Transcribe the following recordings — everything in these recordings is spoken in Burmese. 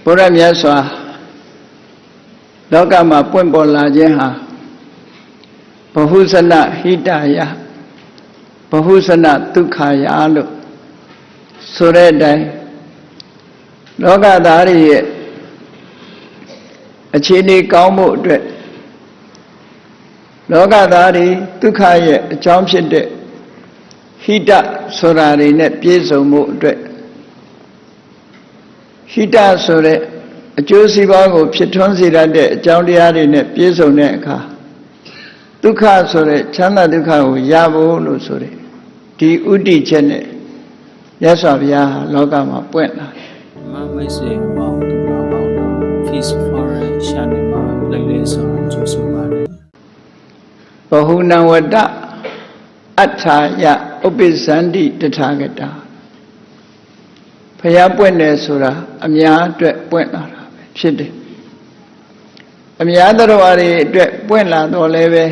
ဘုရားမြတ်စွာလောကမှာပွင့်ပေါ်လာခြင်းဟာဘဟုစနဟိတယဘဟုစနဒုက္ခယလို့ဆိုတဲ့အတိုင်းလောကသားတွေရဲ့အခြေအနေကောင်းမှုအတွက်လောကသားတွေဒုက္ခရဲ့အကြောင်းဖြစ်တဲ့ဟိတဆိုတာတွေနဲ့ပြည့်စုံမှုအတွက်ဟိတဆိုတဲ့အကျိုးစီးပွားကိုဖြစ်ထွန်းစေတတ်တဲ့အကြောင်းတရားတွေနဲ့ပြည့်စုံတဲ့အခါဒုက္ခဆိုတဲ့ချမ်းသာဒုက္ခကိုရဖို့လို့ဆိုတဲ့ဒီဥတည်ချက်နဲ့မြတ်စွာဘုရားဟာလောကမှာပွင့်လာတယ်။မိတ်ဆွေပေါင်းသူတော်ကောင်းတို့ Peace Forest Channel မှာလည်းလေးစွာကြိုဆိုပါတယ်။ဘဟုနံဝတ္တအထာယဥပ္ပဇန္တိတထာဂတာဘုရားပွင့်တယ်ဆိုတာအများအတွက်ပွင့်လာတာပဲဖြစ်တယ်အများတော်ဝါတွေအတွက်ပွင့်လာတော့လည်းပဲ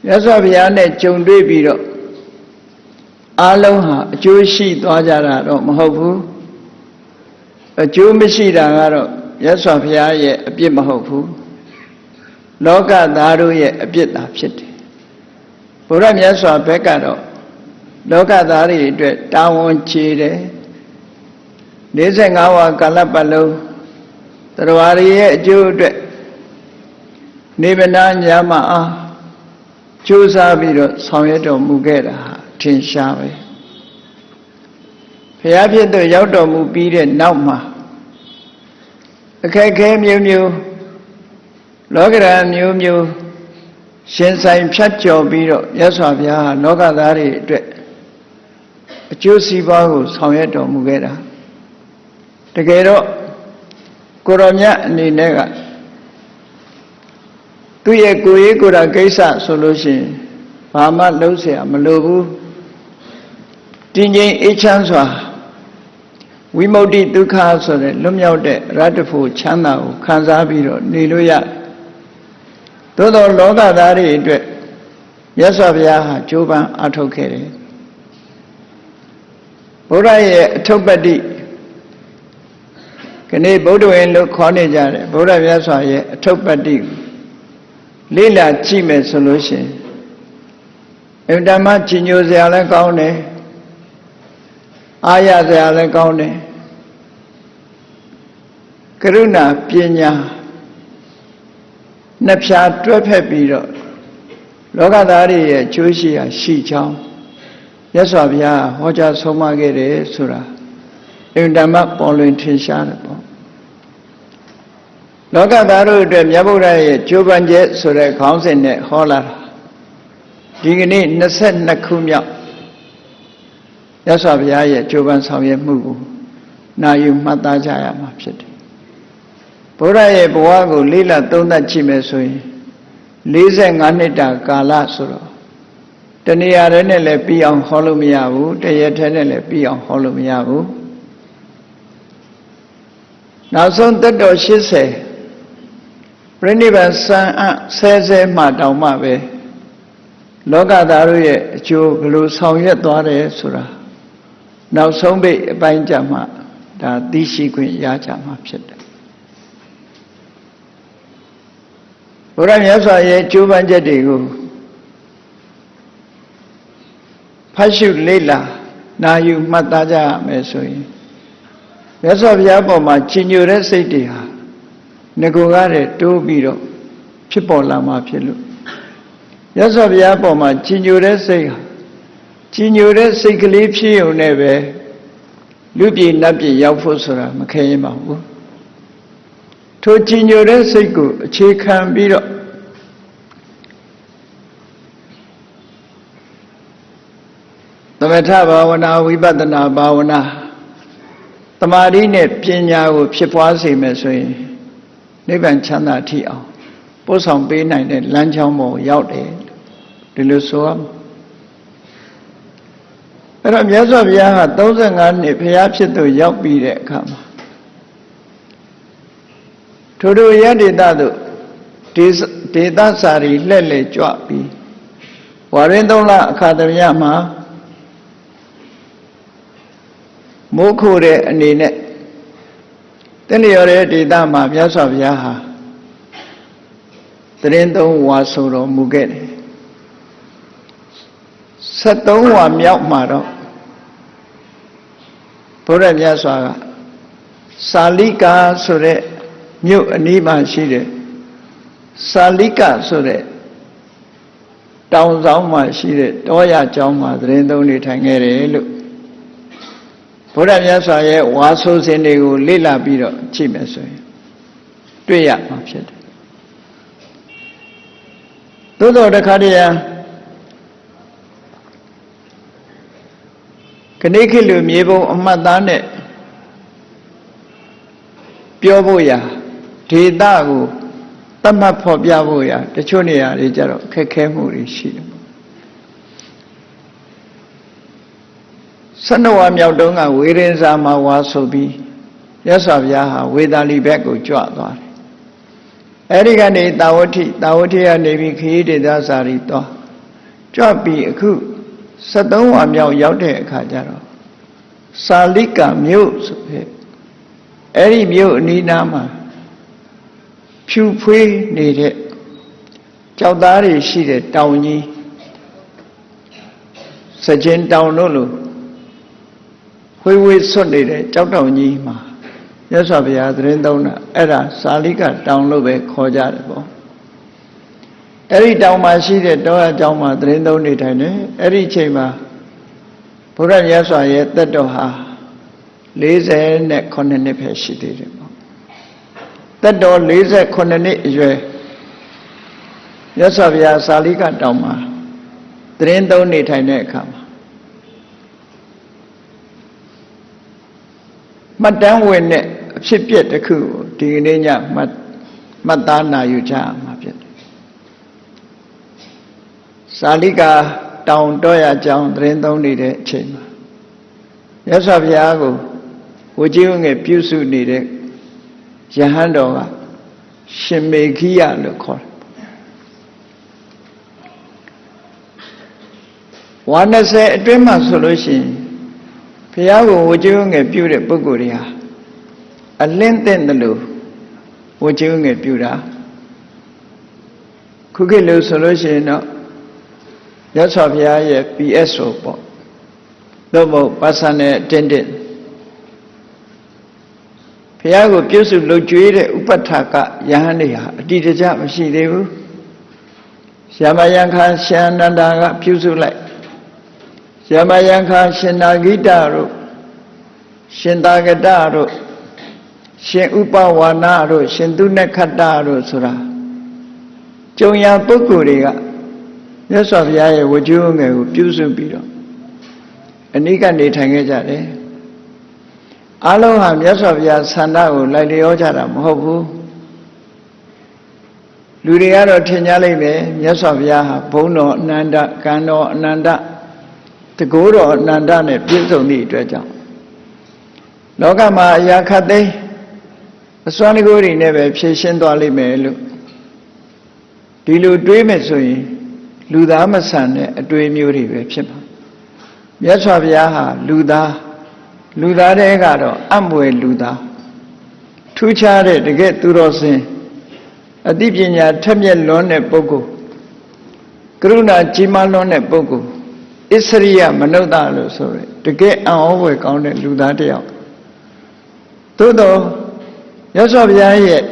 မြတ်စွာဘုရားနဲ့ကြုံတွေ့ပြီးတော့အားလုံးဟာအကျိုးရှိသွားကြတာတော့မဟုတ်ဘူးအကျိုးမရှိတာကတော့မြတ်စွာဘုရားရဲ့အပြစ်မဟုတ်ဘူးလောကသားတို့ရဲ့အပြစ်သာဖြစ်တယ်ဘုရားမြတ်စွာဘက်ကတော့လောကသားတွေအတွက်တာဝန်ချေတယ်45ဝါကာလပတ်လုံးတရားရည်ရဲ့အကျိုးအတွက်နေဗနာညာမအားကြိုးစားပြီးတော့ဆောင်ရွက်တော်မူခဲ့တာထင်ရှားပဲဘုရားဖြစ်သူရောက်တော်မူပြီးတဲ့နောက်မှာအခက်ခဲမျိုးမျိုးလောကဓာတ်မျိုးမျိုးရှင်ဆိုင်ဖြတ်ကျော်ပြီးတော့မြတ်စွာဘုရားဟာလောကသားတွေအတွက်အကျိုးစီးပွားကိုဆောင်ရွက်တော်မူခဲ့တာတကယ်တော့ကိုရောမြတ်အနေနဲ့ကသူ့ရဲ့ကိုယ်ရေးကိုယ်တာကိစ္စဆိုလို့ရှိရင်ဘာမှလုံးเสียမလိုဘူးတင်းငြိမ်အေးချမ်းစွာဝိမု ക്തി ဒုက္ခဆိုတဲ့လွတ်မြောက်တဲ့ရတ္တဖို့ချမ်းသာကိုခံစားပြီးတော့နေလို့ရတယ်သို့သောလောကသားတွေအတွက်မြတ်စွာဘုရားဟာကြိုးပမ်းအားထုတ်ခဲ့တယ်ဘုရားရဲ့အထုပ္ပတ္တိခဏဗုဒ္ဓဝင်လို့ခေါ်နေကြတယ်ဘုရားမြတ်စွာရဲ့အထုပ္ပတ္တိလေ့လာကြည့်မယ်ဆိုလို့ရှိရင်အမှန်တမ်းကြီးညိုစရာလည်းကောင်းတယ်အားရစရာလည်းကောင်းတယ်ကရုဏာပညာနှစ်ဖြာတွဲဖက်ပြီးတော့လောကသားတွေရဲ့ကျိုးရှိရာရှိချောင်းမြတ်စွာဘုရားဟောကြားဆုံးမခဲ့တယ်ဆိုတာအင်တမပေါ်လွင်ထင်ရှားတယ်ပေါ့လောကသားတို့အတွက်မြတ်ဗုဒ္ဓရဲ့ကြိုးပမ်းချက်ဆိုတဲ့ခေါင်းစဉ်နဲ့ဟောလာတာဒီကနေ့22ခုမြောက်မြတ်စွာဘုရားရဲ့ကြိုးပမ်းဆောင်ရွက်မှုကိုနာယူမှတ်သားကြရမှာဖြစ်တယ်ဘုရားရဲ့ဘဝကိုလေ့လာသုံးသပ်ကြည့်မယ်ဆိုရင်45နှစ်တာကာလဆိုတော့တဏှာရဲနဲ့လည်းပြီးအောင်ဟောလို့မရဘူးတရက်ထဲနဲ့လည်းပြီးအောင်ဟောလို့မရဘူးနောက်ဆုံးသက်တော်80ပြိဋိဘံစံအဆဲဆဲမှတောင်မှပဲလောကသားတို့ရဲ့အကျိုးဘယ်လိုဆောင်ရွက်သွားတယ်ဆိုတာနောက်ဆုံးပိတ်အပိုင်းကြမှာဒါသိရှိခွင့်ရကြမှာဖြစ်တယ်ဘုရားမြတ်စွာရဲ့ကြိုးပမ်းချက်တွေကိုဖတ်ရှုလေ့လာနာယူမှတ်သားကြရမယ်ဆိုရင်မြတ်စွာဘုရားပေါ်မှာကြီးညိုတဲ့စိတ်တွေဟာငကိုကားတဲ့တိုးပြီးတော့ဖြစ်ပေါ်လာမှာဖြစ်လို့မြတ်စွာဘုရားပေါ်မှာကြီးညိုတဲ့စိတ်ဟာကြီးညိုတဲ့စိတ်ကလေးဖြစ်ုံနဲ့ပဲလူပြည်နတ်ပြည်ရောက်ဖို့ဆိုတာမခဲရင်ပါဘူးထိုကြီးညိုတဲ့စိတ်ကိုအခြေခံပြီးတော့သမထဘာဝနာဝိပဿနာဘာဝနာသမာဓိနဲ့ပညာကိုဖြစ်ပွားစေမယ်ဆိုရင်နိဗ္ဗာန်ချမ်းသာထိအောင်ပို့ဆောင်ပေးနိုင်တဲ့လမ်းကြောင်းပေါ်ရောက်တယ်ဒီလိုဆိုရမယ်အဲ့တော့မြတ်စွာဘုရားဟာ35နှစ်ဘုရားဖြစ်သူရောက်ပြီးတဲ့အခါမှာထိုတို့ယဒေသတို့ဒေသစာရီလှဲ့လေကြွပြီးဝါရင်3လအခါသမယမှာမိုးခိုတဲ့အနေနဲ့ တင်းလျော်တဲ့ဒေသမှာမြတ်စွာဘုရားဟာသတင်းသုံးဝါဆိုတော်မူခဲ့တယ်73ဝါမြောက်မှာတော့ဘုရားမြတ်စွာကစာလိကာဆိုတဲ့မြို့အနီးမှာရှိတဲ့စာလိကဆိုတဲ့တောင်ဆောင်မှာရှိတဲ့တောရကျောင်းမှာသတင်းသုံးနေထိုင်ခဲ့တယ်လို့ဘုရားမြတ်စွာရဲ့ဝါဆိုစဉ်တွေကိုလေ့လာပြီးတော့ကြည့်မယ်ဆိုရင်တွေ့ရမှာဖြစ်တယ်သို့တော်တခါတည်းခဏခေတ်လူမြေပုံအမှတ်သားနဲ့ပြောဖို့ရာဒေသကိုသတ်မှတ်ဖော်ပြဖို့ရာတချို့နေရာတွေကြတော့ခက်ခဲမှုတွေရှိတယ်12ဝါမြောက်တုန်းကဝေရင်စာမှာဝါဆိုပြီးမြတ်စွာဘုရားဟာဝေသာလီဘက်ကိုကြွသွားတယ်အဲဒီကနေတာဝတိကနေပြီးခရီးဒေသစာရီသွားကြွပြီးအခု73ဝါမြောက်ရောက်တဲ့အခါကျတော့စာလိကမြို့ဆိုတဲ့အဲဒီမြို့အနီးနားမှာဖြူဖွေးနေတဲ့ကြောက်သားတွေရှိတဲ့တောင်ကြီးစကြင်တောင်တို့လိုဝေးဆွတ်နေတဲ့ကြောက်တောင်ကြီးမှာမြတ်စွာဘုရားသတင်းသုံးတာအဲ့ဒါစာလိကတောင်လို့ပဲခေါ်ကြတယ်ပေါ့အဲ့ဒီတောင်မှာရှိတဲ့တောရကျောင်းမှာသတင်းသုံးနေထိုင်တယ်အဲ့ဒီအချိန်မှာဘုရားမြတ်စွာရဲ့သက်တော်ဟာ48နှစ်ပဲရှိသေးတယ်ပေါ့သက်တော်48နှစ်အရွယ်မြတ်စွာဘုရားစာလိကတောင်မှာသတင်းသုံးနေထိုင်တဲ့အခါမှာမှတ်တမ်းဝင်တဲ့အဖြစ်ပြက်တစ်ခုကိုဒီကနေ့ညမှတ်သားနာယူကြရမှာဖြစ်တယ်စာလိကာတောင်တော်ရကျောင်းသတင်းသုံးနေတဲ့အချိန်မှာမြတ်စွာဘုရားကိုဝကြီးဝငယ်ပြုစုနေတဲ့ယဟန်တော်ကရှင်မေခိယလို့ခေါ်တယ်ဝါ20အတွင်းမှာဆိုလို့ရှိရင်ဘုရားကိုဝကြီးဝငယ်ပြုတဲ့ပုဂ္ဂိုလ်တွေဟာအလင်းသင့်တယ်လို့ဝကြီးဝငယ်ပြုတာခုခေတ်လို့ဆိုလို့ရှိရင်တော့မြတ်စွာဘုရားရဲ့ PSO ပေါ့တော့မဟုတ် personal attendant ဘုရားကိုပြုစုလုပ်ကြွေးတဲ့ဥပဋ္ဌာကယဟန်တွေဟာအတိတကျမရှိသေးဘူးယမယံခါရှင်အနန္ဒာကပြုစုလိုက်ယမယံခါရှင်နာဂိတတို့ရှင်သာဂတတို့ရှင်ဥပဝါနာတို့ရှင်သူနခတ္တတို့ဆိုတာကြုံရပုဂ္ဂိုလ်တွေကမြတ်စွာဘုရားရဲ့ဝကြိုးငယ်ကိုပြုစုပြီးတော့အနိကနေထိုင်ခဲ့ကြတယ်အလုံးဟာမြတ်စွာဘုရားဆန္ဒကိုလိုက်လျောကြတာမဟုတ်ဘူးလူတွေကတော့ထင်ကြလိမ့်မယ်မြတ်စွာဘုရားဟာဘုန်းတော်အနန္တကံတော်အနန္တတကိုးတော်အနန္တနဲ့ပြည့်စုံသည့်အတွက်ကြောင့်လောကမှာအရာခတ်သိမ်းအစွမ်းတကိုးတွေနဲ့ပဲဖြည့်ရှင်းသွားလိမ့်မယ်လို့ဒီလိုတွေးမယ်ဆိုရင်လူသားမဆန်တဲ့အတွေးမျိုးတွေပဲဖြစ်မှာမြတ်စွာဘုရားဟာလူသားတွေကတော့အံ့မွယ်လူသားထူးခြားတဲ့တကယ်သူတော်စင်အသိပညာထက်မြက်လွန်းတဲ့ပုဂ္ဂိုလ်ကရုဏာကြီးမားလွန်းတဲ့ပုဂ္ဂိုလ်ဣစရိယမနုဿလို့ဆိုရယ်တကယ်အံ့ဩဖွယ်ကောင်းတဲ့လူသားတစ်ယောက်သို့တော့မြတ်စွာဘုရားရဲ့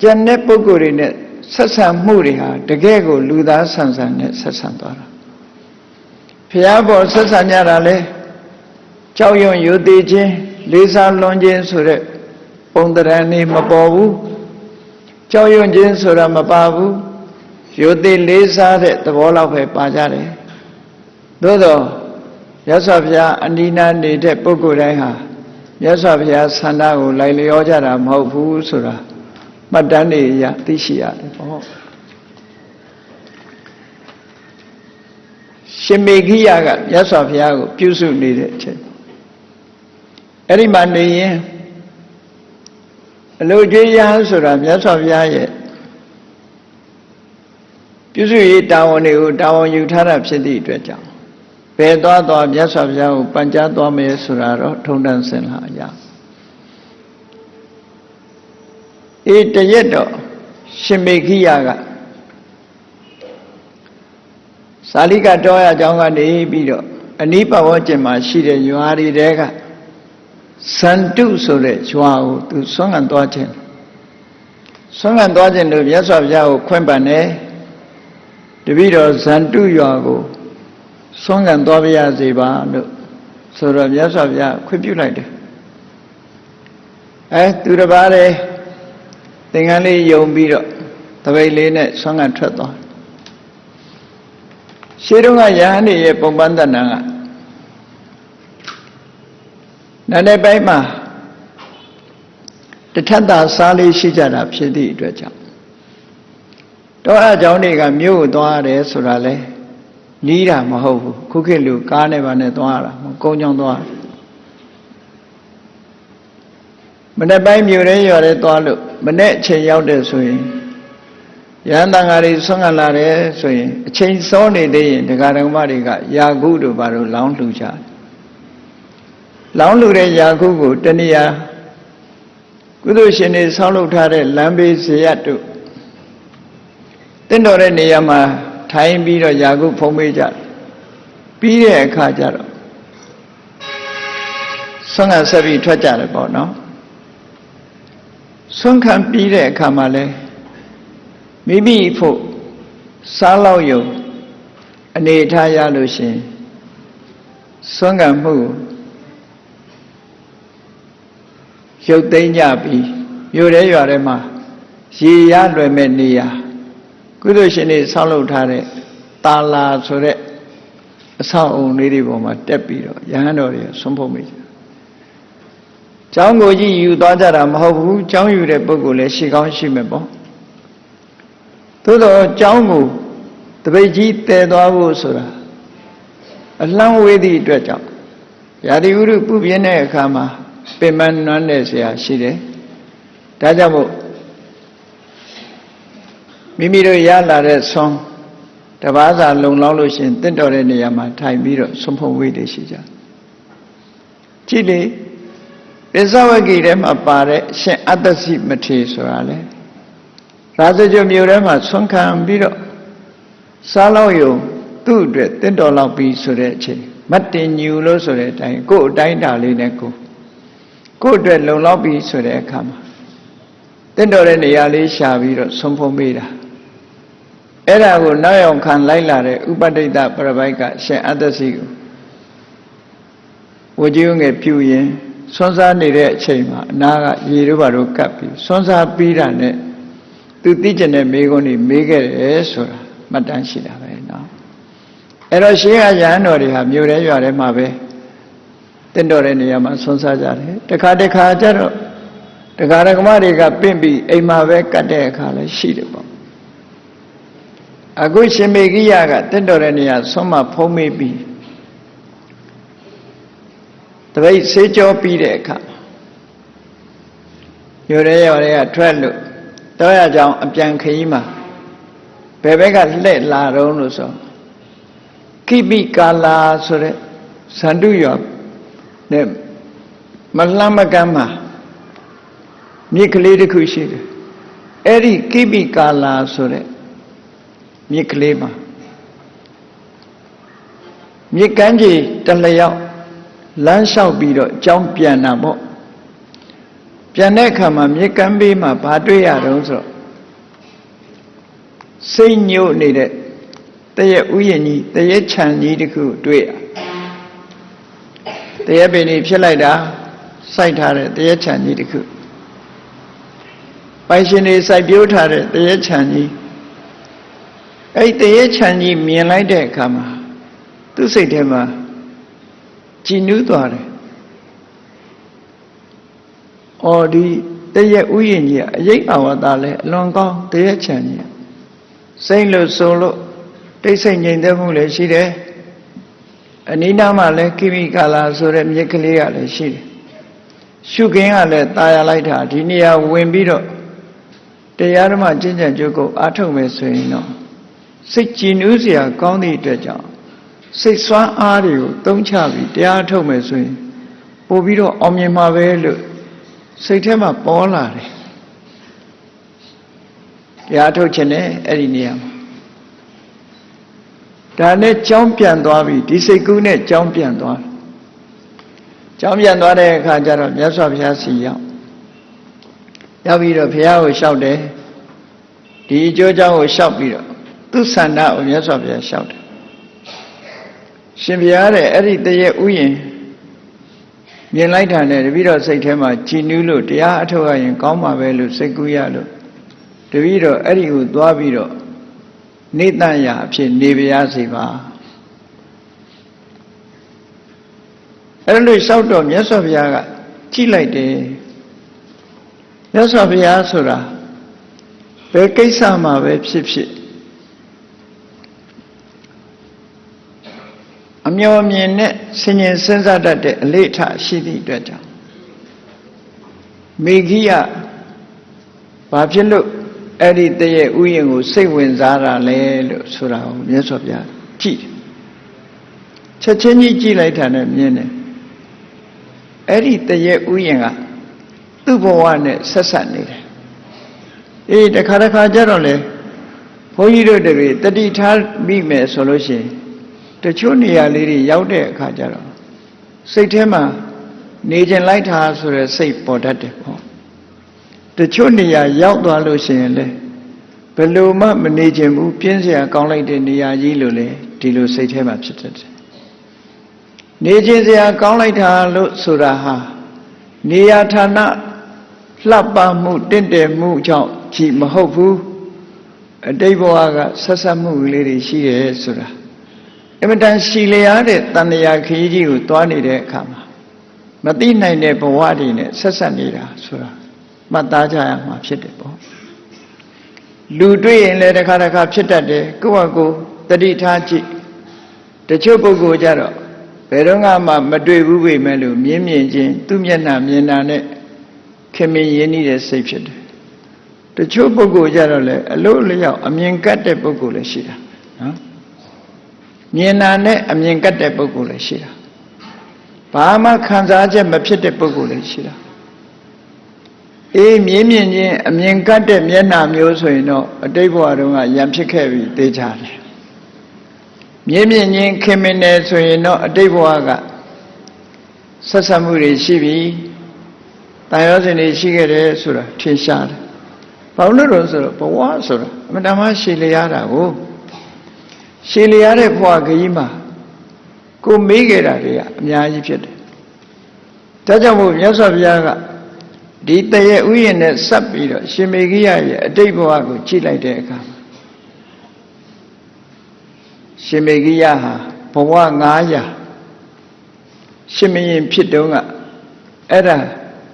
ကျန်တဲ့ပုဂ္ဂိုလ်တွေနဲ့ဆက်ဆံမှုတွေဟာတကယ်ကိုလူသားဆန်ဆန်နဲ့ဆက်ဆံသွားတာဘုရားပေါ်ဆက်ဆံကြတာလေကြောက်ရွံ့ယိုသေးခြင်းလေးစားလွန်ခြင်းဆိုတဲ့ပုံသဏ္ဍာန်နေမပေါ်ဘူးကြောက်ရွံ့ခြင်းဆိုတာမပါဘူးယိုသေးလေးစားတဲ့သဘောလောက်ပဲပါကြတယ်သို့တော့မြတ်စွာဘုရားအနိနာနေတဲ့ပုဂ္ဂိုလ်တိုင်းဟာမြတ်စွာဘုရားဆန္ဒကိုလိုက်လျောကြတာမဟုတ်ဘူးဆိုတာမှတ်တမ်းတွေရသိရှိရတယ်ပေါ့ရှင်မေခိယကမြတ်စွာဘုရားကိုပြုစုနေတဲ့အချိန်အဲ့ဒီမှာနေရင်အလိုကျေးရဟန်းဆိုတာမြတ်စွာဘုရားရဲ့ပြုစုရေးတာဝန်တွေကိုတာဝန်ယူထားတာဖြစ်သည့်အတွက်ကြောင့်ဘယ်သွားမြတ်စွာဘုရားကိုပန်ကြားသွားမယ်ဆိုတာတော့ထုံတန်းစင်လာရ တရက်တော့ရှင်မေခိယကသာလိကတောရအကြောင်းကနေပြီးတော့အနိပဝကျင်မှာရှိတဲ့ရွာတွေတဲကဇန္တုဆိုတဲ့ရွာကိုသူဆွမ်းခံသွားခြင်းလို့မြတ်စွာဘုရားကိုခွင့်ပန်တယ်တပည့်တော်ဇန္တုရွာကိုဆွမ်းခံသွားပြရစေပါလို့ဆိုတော့မြတ်စွာဘုရားခွင့်ပြုလိုက်တယ်သူတစ်ပါးလေသင်္ကန်းလေးယုံပြီးတော့တပိတ်လေးနဲ့ဆွမ်းခံထွက်သွားရှေးတုန်းကယဟန်ရဲ့ပုံပန်းတဏ္ဍာကနာနေပိုင်းမှာတထတာစားလေးရှိကြတာဖြစ်သည့်အတွက်ကြောင့်တော့အကြောင်းတွေကမြို့ကိုသွားရတယ်ဆိုတာလဲနီးတာမဟုတ်ဘူးခုခေတ်လူကားနဲ့ပါနဲ့သွားရတာမဟုတ်ကုန်းကြောင်းသွားမနေ့ပိုင်းမြို့ရဲရွာရဲသွားလို့မနေ့အချိန်ရောက်တဲ့ဆိုရင်ရဟန်းတန်ဃာတွေဆွမ်းခံလာတယ်ဆိုရင်အချိန်စောနေသေးရင်ဒကာဒကမတွေကယာကုတို့ဘာလို့လောင်းလှူကြတယ်လောင်းလှူတဲ့ယာကုကိုတဏှာကုသိုလ်ရှင်တွေဆောက်လုပ်ထားတဲ့လမ်းဘေးဇေယျတို့တင့်တော်တဲ့နေရာမှာထိုင်ပြီးတော့ယာကုဖုံးပေးကြပြီးတဲ့အခါကျတော့ဆွမ်းခံဆက်ပြီးထွက်ကြတယ်ပေါ့နော်ဆွမ်းခံပြီးတဲ့အခါမှာလဲမိမိဖို့စားလောက်ယုံအနေထားရလို့ရှင်ဆွမ်းခံမှုရုပ်သိမ်းကြပြီးမြို့ရဲရွာထဲမှာရေရလွယ်မဲ့နေရာကုသိုလ်ရှင်တွေဆောက်လုပ်ထားတဲ့တာလာဆိုတဲ့အဆောက်အုံလေးတွေပေါ်မှာတက်ပြီးတော့ယဟန်တော်တွေဆွမ်းဖုံးမိတယ်။ကျောင်းကိုကြီးယူသွားကြတာမဟုတ်ဘူးကျောင်းယူတဲ့ပုဂ္ဂိုလ်လည်းရှိကောင်းရှိမယ်ပေါ့။သို့တော့ကျောင်းကိုတပိတ်ကြီးတည်သွားဖို့ဆိုတာအလှမ်းဝေးသည့်အတွက်ကြောင့်ရာသီဥတုပူပြင်းတဲ့အခါမှာပင်မနွမ်းတဲ့ဆရာရှိတယ်။ဒါကြောင့်မို့မိမိတို့ရလာတဲ့ဆွမ်းတပါးစာလုံလောက်လို့ရှင်တင့်တော်တဲ့နေရာမှာထိုင်ပြီးတော့ဆွမ်းဖုံးဝေးတွေရှိကြကြည့်လေပိဿဝဂီထဲမှာပါတဲ့ရှင်အတ္တစီမထေဆိုတာလေရာဇဂိုမြို့ထဲမှာဆွမ်းခံပြီးတော့စားလောက်ယုံသူ့အတွက်တင့်တော်လောက်ပြီးဆိုတဲ့အချိန်မတ်တင်ညူလို့ဆိုတဲ့အတိုင်းကို့အတိုင်းတာလေးနဲ့ကိုအတွက်လုံလောက်ပြီးဆိုတဲ့အခါမှာတင့်တော်တဲ့နေရာလေးရှာပြီးတော့ဆွမ်းဖုံးပေးတာအဲ့ဒါကိုနောက်ရောက်ခံလိုက်လာတဲ့ဥပဋိတ္တပရပိုက်ကရှင်အတ္တစီကိုဝကြီးငယ်ပြူရင်ဆွမ်းစားနေတဲ့အချိန်မှာအနာကရေတို့ဘာတို့ကပ်ပြီးဆွမ်းစားပြီးတာနဲ့သူသိကျင်တဲ့မိကုန်းကြီးမေးခဲ့တယ်ဆိုတာမှတ်တမ်းရှိတာပဲเนาะအဲ့တော့ရှေးကရဟန်းတော်တွေဟာမြို့ထဲရွာထဲမှာပဲတင့်တော်တဲ့နေရာမှာဆွမ်းစားကြတယ်တခါကျတော့ဒကာဒကမတွေကပင့်ပြီးအိမ်မှာပဲကတ်တဲ့အခါလည်းရှိတယ်ပေါ့အခုရှင်မေကိယကတင့်တော်တဲ့နေရာဆွမ်းမဖုံးမေးပြီးတပိတ်ဆေးကြောပြီးတဲ့အခါမြို့ရဲရွာတွေကထွက်လို့တောရကြောင်အပြန်ခရီးမှာဘယ်ဘက်ကလှည့်လာတော့လို့ဆိုခိပိကာလာဆိုတဲ့ဇန္တုရွာနဲ့မလှမ်းမကမ်းမှာမြစ်ကလေးတစ်ခုရှိတယ်အဲ့ဒီခိပိကာလာဆိုတဲ့မြစ်ကလေးမှာမြစ်ကမ်းခြေတလျောက်လမ်းလျှောက်ပြီးတော့ကြောင်းပြန်တာပေါ့ပြန်တဲ့အခါမှာမြစ်ကမ်းဘေးမှာဘာတွေ့ရတော့ဆိုတော့စိတ်ညို့နေတဲ့တရက်ဥယျာဉ်ကြီးတရက်ခြံကြီးတစ်ခုတွေ့ရတရက်ပင်ကြီးဖြစ်လိုက်တာစိုက်ထားတဲ့တရက်ခြံကြီးတစ်ခုပိုင်ရှင်တွေစိုက်ပျိုးထားတဲ့တရက်ခြံကြီးအဲ့တရက်ခြံကြီးမြင်လိုက်တဲ့အခါမှာသူ့စိတ်ထဲမှာကြည်နူးသွားတယ်။အော်ဒီတရက်ဥယျာဉ်ကြီးအရေးအာဝတ္တလဲအလွန်ကောင်းတရက်ခြံကြီးစိတ်လို့ဆိုလို့တိတ်ဆိတ်ငြိမ်သက်မှုလည်းရှိတယ်။အနိနာမှာလည်းခိမိကာလာဆိုတဲ့မြစ်ကလေးကလည်းရှိတယ်။ရှုခင်းကလည်းตายရလိုက်တာဒီနေရာဝင်ပြီးတော့တရားဓမ္မကျင့်ကြံကြိုးကိုအားထုတ်မယ်ဆိုရင်တော့စိတ်ကြည်နူးစရာကောင်းသည့်အတွက်ကြောင့်စိတ်စွမ်းအားတွေကိုသုံးချပြီးတရားထုတ်မယ်ဆိုရင်ပို့ပြီးတော့အောင်မြင်မှာပဲလို့စိတ်ထဲမှာပေါ်လာတယ် တရားထုတ်ခြင်းနဲ့အဲ့ဒီနေရာမှာဒါနဲ့ကြောင်းပြန်သွားပြီဒီစိတ်ကူးနဲ့ကြောင်းပြန်သွားကြောင်းပြန်သွားတဲ့အခါကျတော့မြတ်စွာဘုရားစီရောက်ပြီးတော့ဘုရားကိုလျှောက်တယ်ဒီအကျိုးကြောင့်ကိုလျှောက်ပြီးတော့သူဆန္ဒကိုမြတ်စွာဘုရားလျှောက်တယ်ရှင်ဘုရားတဲ့အဲ့ဒီတရေဥယျင်မြင်လိုက်တာနဲ့တပည့်တော်စိတ်ထဲမှာကြည်နူးလို့တရားအထုတ်ရရင်ကောင်းမှာပဲလို့စိတ်ကူးရလို့တပည့်တော်အဲ့ဒီကိုသွားပြီးတော့နေတန်ရာအဖြစ်နေပါရစေပါအဲ့လိုလျှောက်တော့မြတ်စွာဘုရားကကြည့်လိုက်တယ်မြတ်စွာဘုရားဆိုတာဘယ်ကိစ္စမှာပဲဖြစ်ဖြစ်အမျှော်မြင်နဲ့ဆင်ញင်စဉ်းစားတတ်တဲ့အလေ့အထရှိသည့်အတွက်ကြောင့်မေဂိယဘာဖြစ်လို့အဲ့ဒီတရဲ့ဥယျာဉ်ကိုစိတ်ဝင်စားတာလဲလို့ဆိုတာကိုမြတ်စွာဘုရားကြည့်ချက်ချင်းကြီးကြည့်လိုက်တာနဲ့မြင်တယ်အဲ့ဒီတရဲ့ဥယျာဉ်ကသူ့ဘဝနဲ့ဆက်ဆက်နေတယ်အေးတခါကြတော့လေဘုန်းကြီးတို့တွေတတိထားမိမယ်ဆိုလို့ရှိရင်တချို့နေရာလေးတွေရောက်တဲ့အခါကျတော့စိတ်ထဲမှာနေခြင်းလိုက်တာဆိုရယ်စိတ်ပေါ်တတ်တယ်ပေါ့တချို့နေရာရောက်သွားလို့ရှိရင်လေဘယ်လိုမှမနေခြင်းဘူးပြင်းစရာကောင်းလိုက်တဲ့နေရာကြီးလို့လေဒီလိုစိတ်ထဲမှာဖြစ်တတ်တယ်နေခြင်းစရာကောင်းလိုက်တာလို့ဆိုတာဟာနေရာဌာနလှပမှုတင့်တယ်မှုကြောင့်ကြည်မဟုတ်ဘူးအတိတ်ဘဝကဆက်ဆက်မှုလေးတွေရှိတယ်ဆိုတာအမတန်ရှိလျားတဲ့တဏှာခရီးကြီးကိုသွားနေတဲ့အခါမှာမသိနိုင်တဲ့ဘဝတွေနဲ့ဆက်ဆက်နေတာဆိုတာမှတ်သားကြရမှာဖြစ်တယ်ပေါ့လူတွေ့ရင်လည်းတစ်ခါဖြစ်တတ်တယ်ကိုယ့်ဟာကိုယ်တတိထားကြည့်တချို့ပုဂ္ဂိုလ်ကြတော့ဘယ်တော့မှမတွေ့ဘူးပေမဲ့လို့မြင်ချင်းသူ့မျက်နှာမြင်တာနဲ့ခင်မင်ရင်းနှီးတဲ့စိတ်ဖြစ်တယ်တချို့ပုဂ္ဂိုလ်ကြတော့လေအလို့လျောက်အမြင်ကတ်တဲ့ပုဂ္ဂိုလ်လည်းရှိတာနော်မြင်တာနဲ့အမြင်ကတ်တဲ့ပုဂ္ဂိုလ်လည်းရှိတာဘာမှခံစားချက်မဖြစ်တဲ့ပုဂ္ဂိုလ်လည်းရှိတာအေးမြင်ချင်းအမြင်ကတ်တဲ့မျက်နှာမျိုးဆိုရင်တော့အတိတ်ဘဝတုန်းကရံဖြစ်ခဲ့ပြီသိကြတယ်မြင်ချင်းခင်မင်တယ်ဆိုရင်တော့အတိတ်ဘဝကဆက်ဆက်မှုတွေရှိပြီတန်ရောစင်တွေရှိခဲ့တယ်ဆိုတာထင်ရှားတယ်ဘာလို့လဲဆိုတော့ဘဝဆိုတာအမှန်တမ်းရှည်လျားတာကိုရှည်လျားတဲ့ဘဝကြီးမှာကိုမေးခဲ့တာတွေကအများကြီးဖြစ်တယ်ဒါကြောင့်မို့မြတ်စွာဘုရားကဒီတရဲ့ဥယျာဉ်နဲ့ဆက်ပြီးတော့ရှင်မေဂိယရဲ့အတိတ်ဘဝကိုကြည့်လိုက်တဲ့အခါမှာရှင်မေဂိယဟာဘဝ900ရှင်မင်းဖြစ်တုန်းကအဲ့ဒါ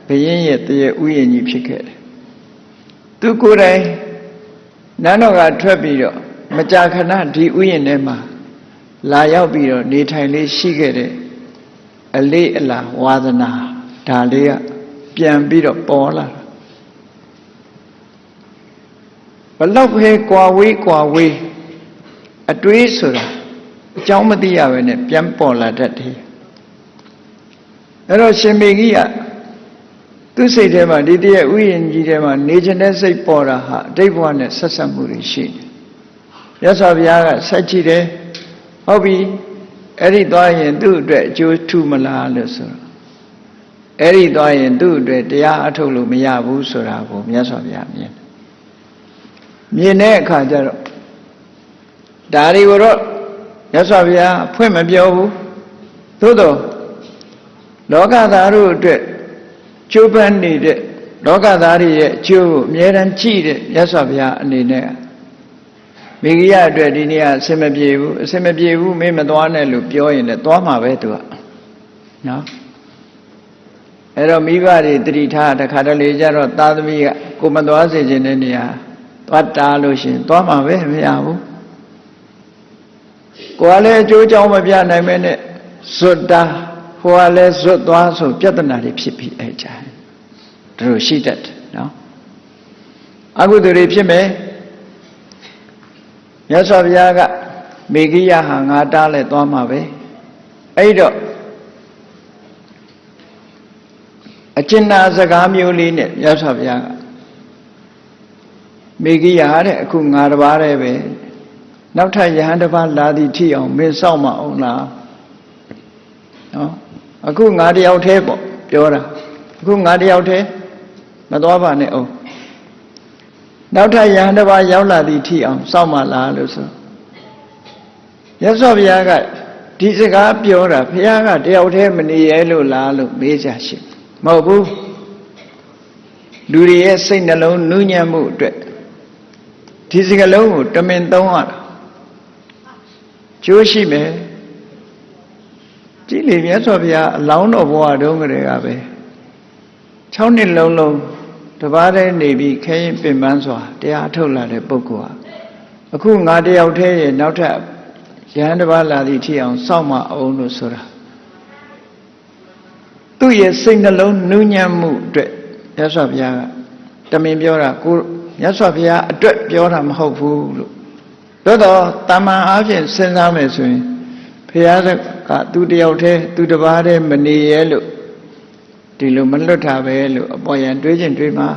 ဘုရင်ရဲ့တရဲ့ဥယျာဉ်ကြီးဖြစ်ခဲ့တယ်သူကိုယ်တိုင်နန်းတော်ကထွက်ပြီးတော့မကြာခဏဒီဥယျာဉ်ထဲမှာလာရောက်ပြီးတော့နေထိုင်လေးရှိခဲ့တဲ့အလေးအလာဝါသနာဒါလေးကပြန်ပြီးတော့ပေါ်လာတာဘလောက်ပဲကွာဝေးအတွေးဆိုတာအကြောင်းမသိရဘဲနဲ့ပြန်ပေါ်လာတတ်တယ်အဲ့တော့ရှင်မေဂိယသူစိတ်ထဲမှာဒီတည်းဥယျာဉ်ကြီးထဲမှာနေခြင်းတဲ့စိတ်ပေါ်တာဟာအတိတ်ဘဝနဲ့ဆက်ဆက်မှုတွေရှိတယ်မြတ်စွာဘုရားကဆက်ကြည့်တယ်ဟုတ်ပြီအဲ့ဒီသွားရင်သူ့အတွက်အကျိုးထူမလားလို့ဆိုတော့အဲ့ဒီသွားရင်သူ့အတွက်တရားအထုတ်လို့မရဘူးဆိုတာကိုမြတ်စွာဘုရားမြင်တဲ့အခါကျတော့ဒါတွေကိုတော့မြတ်စွာဘုရားဖွင့်မပြောဘူးသို့တော့လောကသားတို့အတွက်ကျိုးပန်းနေတဲ့လောကသားတွေရဲ့အကျိုးကိုအမြဲတမ်းကြည့်တဲ့မြတ်စွာဘုရားအနေနဲ့မေဂိယအတွက်ဒီနေ့အဆင်မပြေဘူးမင်းမသွားနဲ့လို့ပြောရင်လည်းသွားမှာပဲသူကနော်အဲ့တော့မိဘတွေတတိထားတခါတလေကြတော့သားသမီးကကိုမသွားစေခြင်းတဲ့နေရာသွားတားလို့ရှိရင်သွားမှာပဲမရဘူးကိုကလည်းအကျိုးကြောင့်မပြနိုင်မဲနဲ့ဇွတ်တာဟိုကလည်းဇွတ်သွားဆိုပြဿနာတွေဖြစ်ပြီးအဲ့ကြတို့ရှိတတ်တယ်နော်အကုသိုလ်တွေဖြစ်မယ်မြတ်စွာဘုရားကမေဂိယဟာငါတားလဲသွားမှာပဲအဲ့တော့အကျဉ်းနာစကားမျိုးလေးနဲ့မြတ်စွာဘုရားက မေဂိယတဲ့အခုငါတစ်ပါးတည်းပဲနောက်ထပ်ယဟန်တစ်ပါးလာသည်ထိအောင်မင်းစောင့်မအောင်လားနော်အခုငါတယောက်တည်းပေါ့ပြောတာအခုငါတယောက်တည်းမသွားပါနဲ့အောင်နောက်ထပ်ယဟန်တစ်ပါးရောက်လာသည်ထိအောင်စောင့်မလားလို့ဆိုမြတ်စွာဘုရားကဒီစကားပြောတာဘုရားကတယောက်တည်းမနေရဲလို့လားလို့မေးကြရှိမဟုတ်ဘူးလူတွေရဲ့စိတ်နှလုံးနူးညံ့မှုအတွက်ဒီစကားလုံးကိုတမင်သုံးရတာကျိုးရှိမယ်ကြည်လေမြတ်စွာဘုရားအလောင်းတော်ဘဝတုန်းကတည်းကပဲ6နှစ်လုံးတပါးတည်းနေပြီးခဲရင်ပင်ပန်းစွာတရားထုတ်လာတဲ့ပုဂ္ဂိုလ်ဟာအခုငါတယောက်တည်းရဲ့နောက်ထပ်ယဟန်တစ်ပါးလာသည့်ထိအောင်စောင့်မအောင်လို့ဆိုတာသူ့ရဲ့စိတ်နှလုံးနူးညံ့မှုအတွက်မြတ်စွာဘုရားကတမင်ပြောတာကိုမြတ်စွာဘုရားအတွက်ပြောတာမဟုတ်ဘူးလို့သို့တော့တာမန်အားဖြင့်စဉ်းစားမယ်ဆိုရင်ဘုရားကသူတယောက်တည်းသူတစ်ပါးတည်းမနေရဲလို့ဒီလိုမလွတ်တာပဲလို့အပေါ်ယံတွေးချင်းတွေးမှာ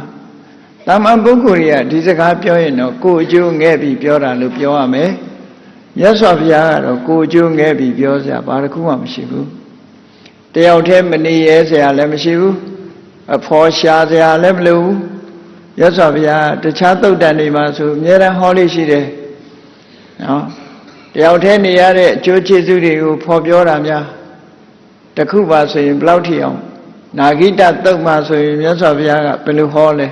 တာမန်ပုဂ္ဂိုလ်တွေကဒီစကားပြောရင်တော့ကိုယ်အကျိုးငဲ့ပြီးပြောတာလို့ပြောရမယ်မြတ်စွာဘုရားကတော့ကိုယ်အကျိုးငဲ့ပြီးပြောစရာဘာတစ်ခုမှမရှိဘူးတယောက်တည်းမနေရဲစရာလည်းမရှိဘူးအဖော်ရှာစရာလည်းမလိုဘူးမြတ်စွာဘုရားတခြားသုတ်တန်တွေမှာဆိုအများအားဟောလို့ရှိတယ်နော်တယောက်တည်းနေရတဲ့အကျိုးကျေးဇူးတွေကိုဖော်ပြောတာများတခုပါဆိုရင်ဘယ်လောက်ထိအောင်နာဂိတသုတ်မှာဆိုရင်မြတ်စွာဘုရားကဘယ်လိုဟောလဲ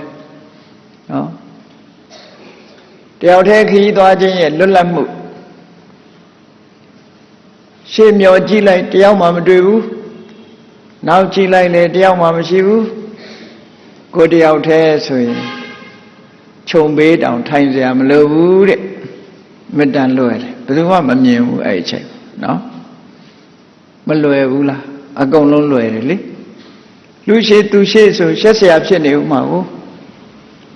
နော်တယောက်တည်းခရီးသွားခြင်းရဲ့လွတ်လပ်မှုရှေ့မျောကြည့်လိုက်တယောက်မှမတွေ့ဘူးနောက်ကြည့်လိုက်လေတယောက်မှမရှိဘူးကိုတယောက်တည်းဆိုရင်ခြုံပေးတောင်ထိုင်စရာမလိုဘူးတဲ့မတန်လွယ်တယ်ဘယ်သူမှမမြင်ဘူးအဲ့အချိန်နော်မလွယ်ဘူးလားအကုန်လုံးလွယ်တယ်လေလူရှိသူရှိဆိုရှက်เสียဖြစ်နေဦးမှာကို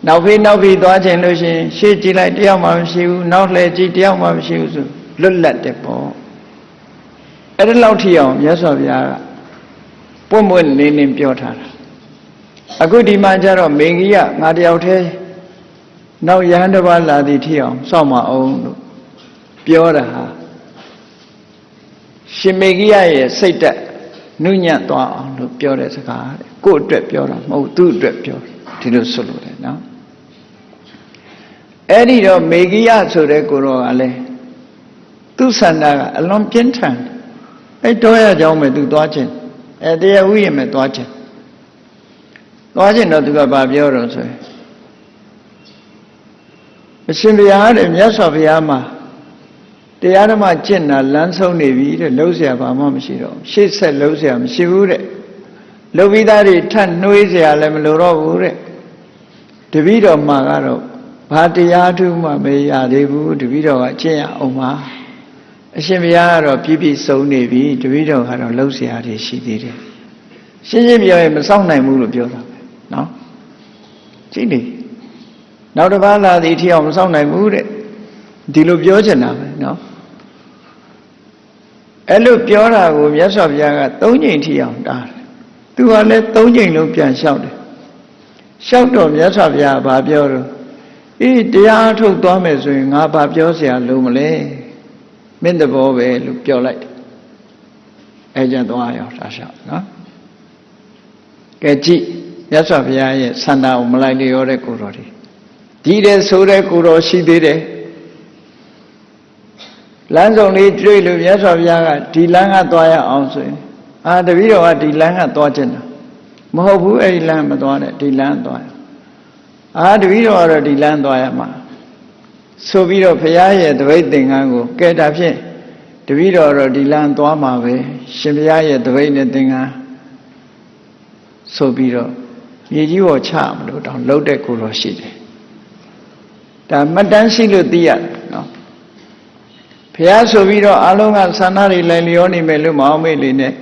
နောက်ဖေးသွားခြင်းလို့ရှိရင်ရှေ့ကြည့်လိုက်တယောက်မှမရှိဘူးနောက်လှည့်ကြည့်တယောက်မှမရှိဘူးဆိုလွတ်လပ်တယ်ပေါ့အဲ့ဒီလောက်ထိအောင်မြတ်စွာဘုရားကပွင့်ပွင့်လင်းလင်းပြောထားတာအခုဒီမှာကျတော့မေဂိယငါတယောက်တည်းနောက်ယဟန်တစ်ပါးလာသည်ထိအောင်စောင့်မအောင်လို့ပြောတာဟာရှင်မေဂိယရဲ့စိတ်တက်နုညံ့သွားအောင်လို့ပြောတဲ့စကားတဲ့ကိုယ့်အတွက်ပြောတာမဟုတ်သူ့အတွက်ပြောဒီလိုဆိုလို့တယ်နော်အဲ့ဒီတော့မေဂိယဆိုတဲ့ကိုရောကလည်းသူ့ဆန္ဒကအလွန်ပြင်းထန်အဲ့တော့ရကြောင်းမဲ့သူသွားခြင်းအဲ့တရားဥယျာဉ်မဲ့သွားခြင်းတော့သူကဘာပြောတော့ဆိုရင်အရှင်ဘုရားတဲ့မြတ်စွာဘုရားမှာတရားဓမ္မကျင့်တာလမ်းဆုံးနေပြီတဲ့လှုပ်เสียဘာမှမရှိတော့ရှေ့ဆက်လှုပ်เสียမရှိဘူးတဲ့လှုပ်ပြီးသားတွေထပ်နှွေးเสียလည်းမလိုတော့ဘူးတဲ့တပည့်တော်မှာကတော့ဘာတရားထုမှမရသေးဘူးတပည့်တော်ကကျင့်ရအောင်ပါအရှင်ဘုရားကတော့ပြည့်ပြည့်စုံနေပြီတပည့်တော်ကတော့လှုပ်เสียတွေရှိသေးတယ်ရှင်းရှင်းပြောရင်မဆောင်နိုင်ဘူးလို့ပြောတာပဲနော်ကြည့်လေနောက်တစ်ပါးလာသည်ထီအောင်မဆောင်နိုင်ဘူးတဲ့ဒီလိုပြောချင်တာပဲနော်အဲ့လိုပြောတာကိုမြတ်စွာဘုရားက3ကြိမ်ထီအောင်တားတယ်သူကလည်း3ကြိမ်လုံးပြန်လျှောက်တယ်လျှောက်တော့မြတ်စွာဘုရားကဘာပြောတော့အေးတရားထုတ်သွားမယ်ဆိုရင်ငါဘာပြောเสียလို့မလဲမင်းတဘောပဲလို့ပြောလိုက်တယ်အဲ့ကြသွားရောဒါလျှောက်နော်ကဲကြည့်မြတ်စွာဘုရားရဲ့ဆန္ဒကိုမလိုက်လျောတဲ့ကိုတော်ဒီတဲ့ဆိုတဲ့ကိုတော်ရှိသေးတယ်လမ်းဆောင်လေးတွေ့လို့မြတ်စွာဘုရားကဒီလမ်းကသွားရအောင်ဆိုရင်တပည့်တော်ကဒီလမ်းကသွားခြင်းတာမဟုတ်ဘူးအဲ့ဒီလမ်းမသွားနဲ့ဒီလမ်းသွားရတပည့်တော်ကတော့ဒီလမ်းသွားရမှာဆိုပြီးတော့ဘုရားရဲ့တပိတ်သင်္ကန်းကိုကဲတာဖြင့်တပည့်တော်တော့ဒီလမ်းသွားမှာပဲရှင်ဘုရားရဲ့တပိတ်နဲ့သင်္ကန်းဆိုပြီးတော့မြေကြီးပေါ်ချမလို့တောင်လှုပ်တဲ့ကိုတော်ရှိတယ်ဒါမှတ်တမ်းရှိလို့သိရတယ်နော်ဘုရားဆိုပြီးတော့အလုံးကဆန္ဒတွေလိုက်လျောနေမယ်လို့မအောင်မေ့လေနဲ့